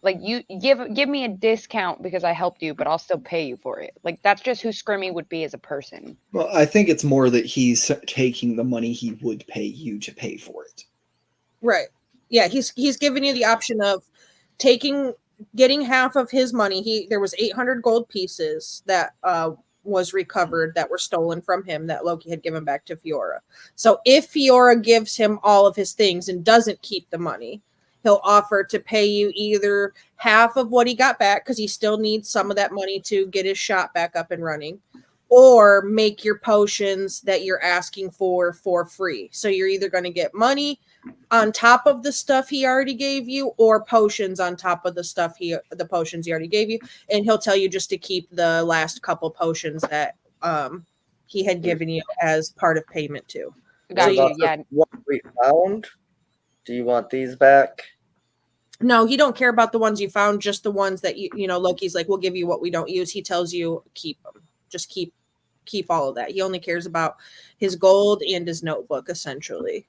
like, you give me a discount because I helped you, but I'll still pay you for it." Like, that's just who Scrimmy would be as a person. Well, I think it's more that he's taking the money he would pay you to pay for it. Right. Yeah, he's given you the option of taking getting half of his money. There was 800 gold pieces that was recovered that were stolen from him that Loki had given back to Fiora. So if Fiora gives him all of his things and doesn't keep the money, he'll offer to pay you either half of what he got back, because he still needs some of that money to get his shot back up and running, or make your potions that you're asking for free. So you're either going to get money on top of the stuff he already gave you, or potions on top of the potions he already gave you. And he'll tell you just to keep the last couple potions that he had given you as part of payment too. Got What you. about Yeah. what we found? Do you want these back? No, he don't care about the ones you found, just the ones that you know, Loki's like, we'll give you what we don't use. He tells you keep them. Just keep all of that. He only cares about his gold and his notebook, essentially.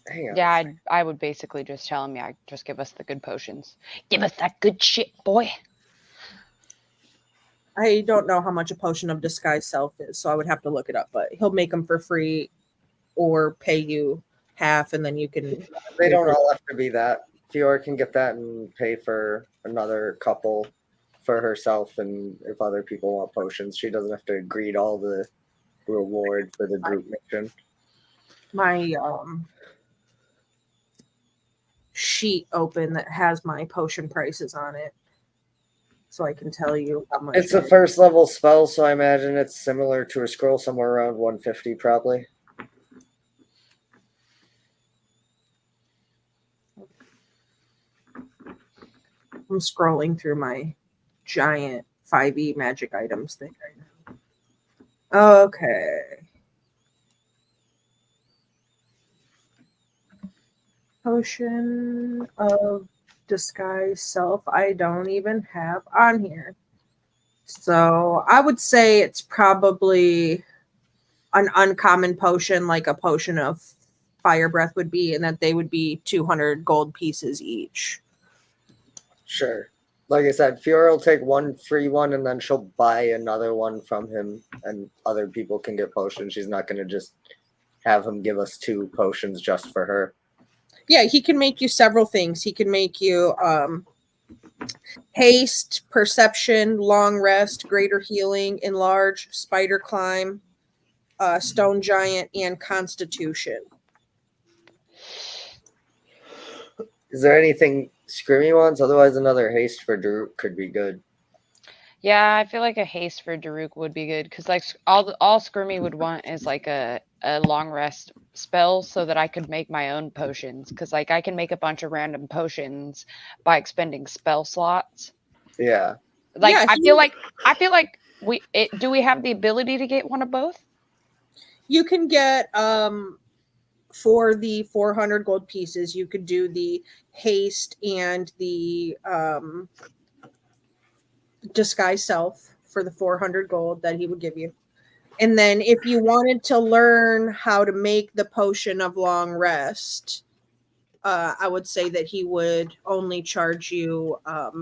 Hang on. Yeah, I would basically just tell him, yeah, just give us the good potions. Give us that good shit, boy. I don't know how much a potion of disguise self is, so I would have to look it up, but he'll make them for free or pay you half, and then you can... They don't all have to be that. Fiora can get that and pay for another couple for herself, and if other people want potions, she doesn't have to agree to all the reward for the group mission. My sheet open that has my potion prices on it, so I can tell you how much. It's a first level spell, so I imagine it's similar to a scroll, somewhere around 150 probably. I'm scrolling through my giant 5e magic items thing right now. Okay. Potion of disguise self, I don't even have on here. So I would say it's probably an uncommon potion, like a potion of fire breath would be, and that they would be 200 gold pieces each. Sure. Like I said, Fiora will take one free one, and then she'll buy another one from him, and other people can get potions. She's not going to just have him give us 2 potions just for her. Yeah, he can make you several things. He can make you haste, perception, long rest, greater healing, enlarge, spider climb, stone giant, and constitution. Is there anything Scrimmy wants? Otherwise, another haste for Daruk could be good. Yeah, I feel like a haste for Daruk would be good, because like all Skirmy would want is like a long rest spell, so that I could make my own potions, because like I can make a bunch of random potions by expending spell slots. Yeah. Like Yeah, I feel like do we have the ability to get one of both? You can get for the 400 gold pieces, you could do the haste and the disguise self for the 400 gold that he would give you. And then if you wanted to learn how to make the potion of long rest, I would say that he would only charge you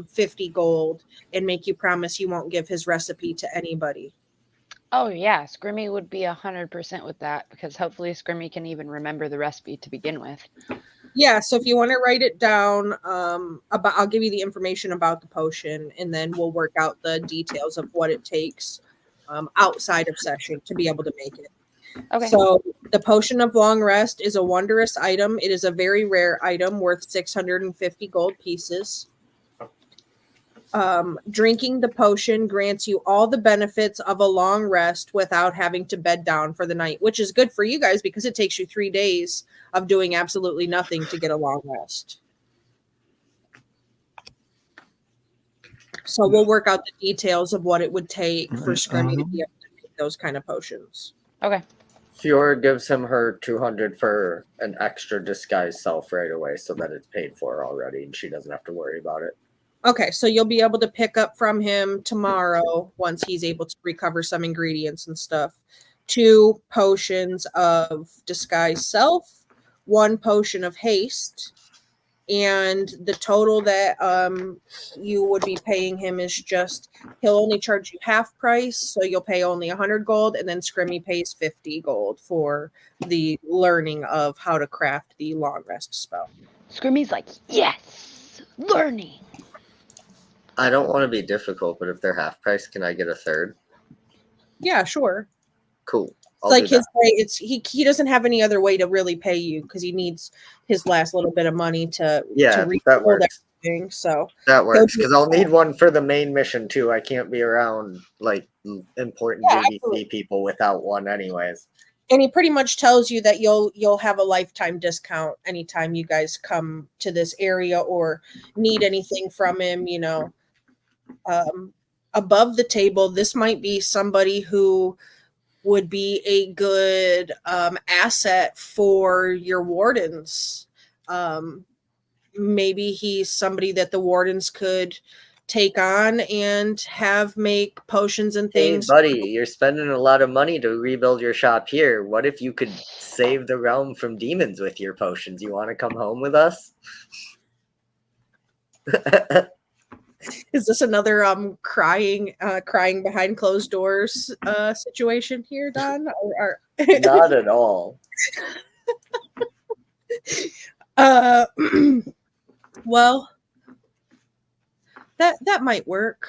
50 gold and make you promise you won't give his recipe to anybody. Oh yeah, Scrimmy would be 100% with that, because hopefully Scrimmy can even remember the recipe to begin with. Yeah, so if you want to write it down, I'll give you the information about the potion, and then we'll work out the details of what it takes outside of session to be able to make it. Okay. So the potion of long rest is a wondrous item. It is a very rare item worth 650 gold pieces. Drinking the potion grants you all the benefits of a long rest without having to bed down for the night, which is good for you guys because it takes you 3 days of doing absolutely nothing to get a long rest. So we'll work out the details of what it would take for Scrimmy to be able to make those kind of potions. Okay. Fiora gives him her 200 for an extra disguise self right away, so that it's paid for already, and she doesn't have to worry about it. Okay, so you'll be able to pick up from him tomorrow once he's able to recover some ingredients and stuff. 2 potions of disguise self, 1 potion of haste, and the total that you would be paying him is just, he'll only charge you half price, so you'll pay only 100 gold, and then Scrimmy pays 50 gold for the learning of how to craft the long rest spell. Scrimmy's like, yes, learning. I don't want to be difficult, but if they're half price, can I get a third? Yeah, sure. Cool. I'll Like do his that. way, he doesn't have any other way to really pay you because he needs his last little bit of money to Yeah, that rebuild works. everything. So That he'll works do because I'll that. need one for the main mission too. I can't be around like important Yeah, GDC absolutely. people without one, anyways. And he pretty much tells you that you'll have a lifetime discount anytime you guys come to this area or need anything from him. Above the table, this might be somebody who would be a good asset for your wardens. Maybe he's somebody that the wardens could take on and have make potions and Hey, things. buddy, you're spending a lot of money to rebuild your shop here. What if you could save the realm from demons with your potions? You want to come home with us? Is this another crying behind closed doors situation here, Don? Not at all. Well, that might work.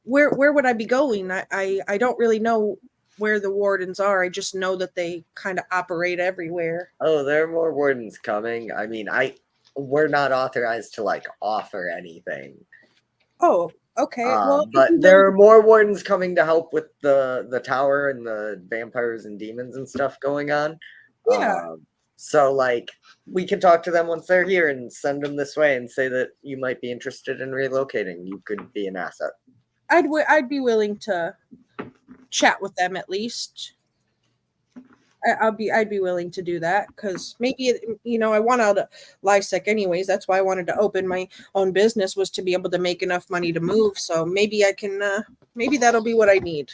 Where would I be going? I don't really know where the wardens are. I just know that they kind of operate everywhere. Oh, there are more wardens coming. I mean, we're not authorized to like offer anything. Oh, okay. Well, But there are more wardens coming to help with the tower and the vampires and demons and stuff going on. Yeah. So like we can talk to them once they're here and send them this way and say that you might be interested in relocating. You could be an asset. I'd be willing to chat with them at least. I'd be willing to do that because maybe I want out of Lysec anyways. That's why I wanted to open my own business, was to be able to make enough money to move. So maybe I can maybe that'll be what I need.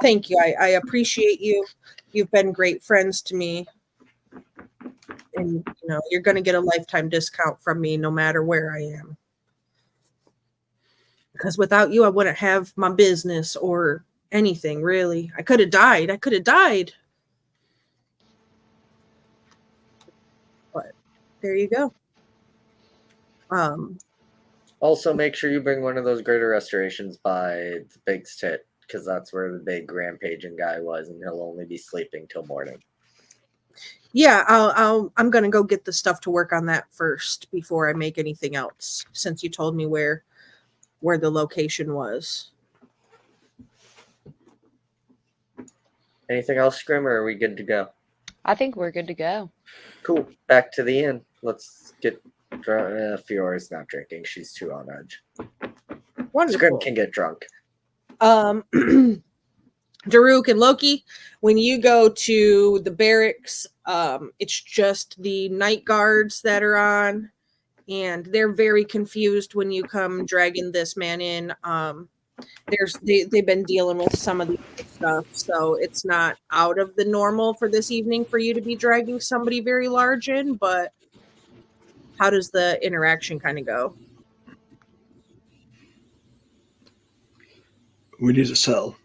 Thank you. I appreciate you. You've been great friends to me. And you're gonna get a lifetime discount from me no matter where I am. Because without you I wouldn't have my business or anything really. I could have died. There you go. Also, make sure you bring one of those greater restorations by the big tit, because that's where the big rampaging guy was, and he'll only be sleeping till morning. Yeah, I'm gonna go get the stuff to work on that first before I make anything else. Since you told me where the location was. Anything else, Scrim, or are we good to go? I think we're good to go. Cool. Back to the inn. Let's get drunk. Fiora's not drinking. She's too on edge. Wonderful. Scrim can get drunk. Daruk and Loki, when you go to the barracks, it's just the night guards that are on, and they're very confused when you come dragging this man in. They've been dealing with some of the stuff, so it's not out of the normal for this evening for you to be dragging somebody very large in. But how does the interaction kind of go? We need to sell.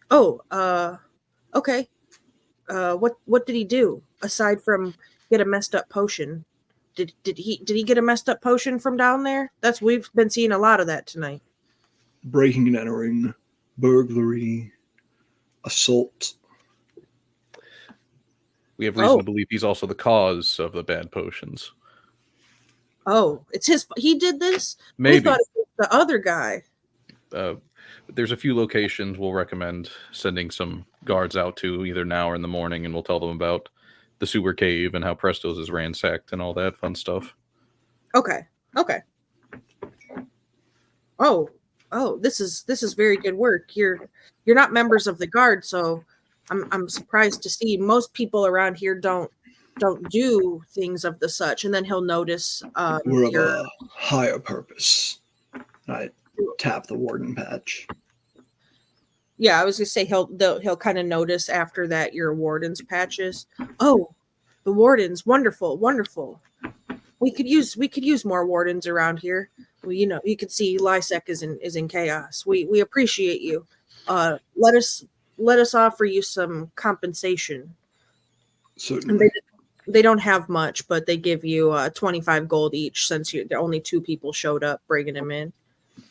Oh, okay. What did he do aside from get a messed up potion? Did he get a messed up potion from down there? We've been seeing a lot of that tonight. Breaking and entering, burglary, assault. We have reason to believe he's also the cause of the bad potions. Oh, it's he did this? Maybe. We thought it was the other guy. There's a few locations we'll recommend sending some guards out to either now or in the morning, and we'll tell them about the sewer cave and how Presto's is ransacked and all that fun stuff. Okay. Oh, this is very good work. You're not members of the guard, so I'm surprised to see most people around here don't do things of the such. And then he'll notice We're of a higher purpose. I tap the warden patch. Yeah, I was gonna say he'll kind of notice after that your warden's patches. Oh, the wardens, wonderful. We could use more wardens around here. Well, you can see Lysec is in chaos. We appreciate you. Let us offer you some compensation. Certainly. They don't have much, but they give you 25 gold each since only 2 people showed up bringing him in.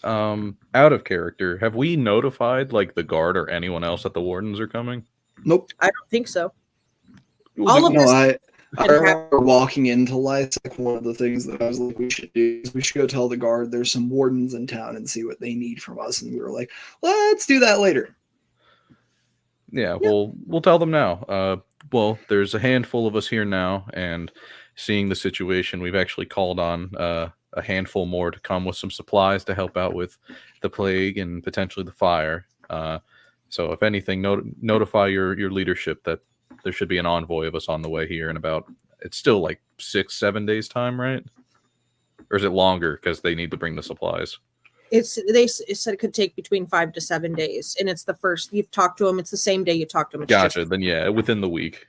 Out of character, have we notified like the guard or anyone else that the wardens are coming? Nope. I don't think so. We'll All do- of No, this I remember walking into Lysak, one of the things that I was like, we should do is we should go tell the guard there's some wardens in town and see what they need from us. And we were like, let's do that later. Yeah, we'll tell them now. Well, there's a handful of us here now, and seeing the situation, we've actually called on a handful more to come with some supplies to help out with the plague and potentially the fire. So if anything, notify your leadership that there should be an envoy of us on the way here in about, it's still like 6-7 days time, right? Or is it longer because they need to bring the supplies? it said it could take between 5 to 7 days, and it's the first you've talked to them. It's the same day you talk to them. It's Gotcha. Then yeah, within the week.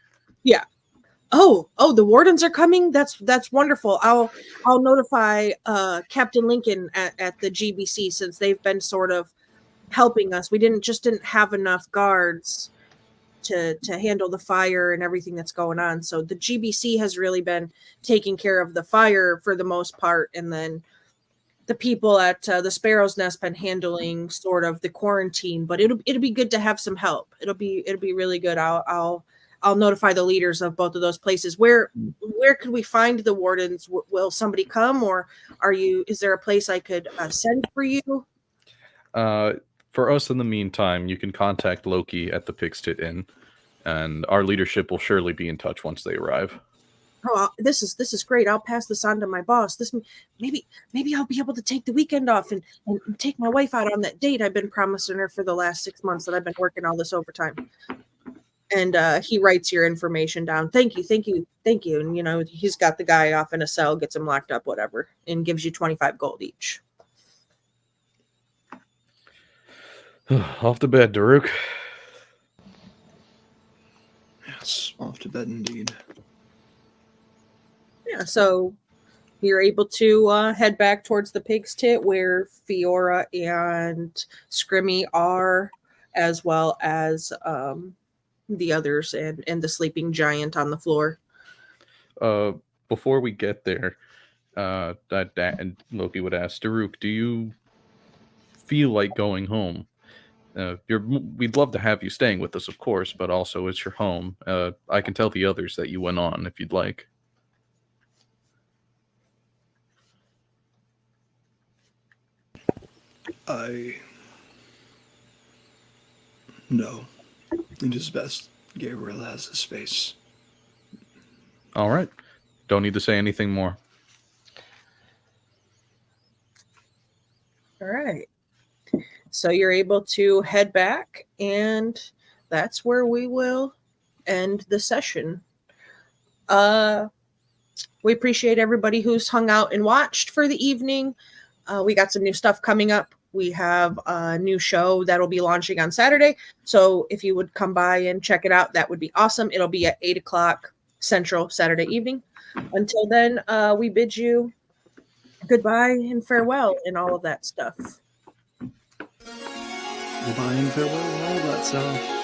Oh, the wardens are coming. That's wonderful. I'll notify Captain Lincoln at the GBC, since they've been sort of helping us. We didn't have enough guards to handle the fire and everything that's going on. So the GBC has really been taking care of the fire for the most part, and then the people at the Sparrow's Nest been handling sort of the quarantine. But it'll be good to have some help. It'll be really good. I'll notify the leaders of both of those places. Where could we find the wardens? Will somebody come, or is there a place I could send for you? For us, in the meantime, you can contact Loki at the Pig's Tit Inn, and our leadership will surely be in touch once they arrive. Oh, this is great. I'll pass this on to my boss. Maybe I'll be able to take the weekend off and take my wife out on that date I've been promising her for the last 6 months that I've been working all this overtime. And he writes your information down. Thank you. And he's got the guy off in a cell, gets him locked up, whatever, and gives you 25 gold each. Off to bed, Daruk. Yes, off to bed indeed. Yeah, so you're able to head back towards the Pig's Tit, where Fiora and Scrimmy are, as well as the others and the sleeping giant on the floor. Before we get there, and Loki would ask, Daruk, do you feel like going home? We'd love to have you staying with us, of course, but also it's your home. I can tell the others that you went on if you'd like. No. It is best Gabriel has the space. All right. Don't need to say anything more. All right. So you're able to head back, and that's where we will end the session. We appreciate everybody who's hung out and watched for the evening. We got some new stuff coming up. We have a new show that'll be launching on Saturday. So if you would come by and check it out, that would be awesome. It'll be at 8:00 Central Saturday evening. Until then, we bid you goodbye and farewell and all of that stuff. Goodbye and farewell and all that stuff.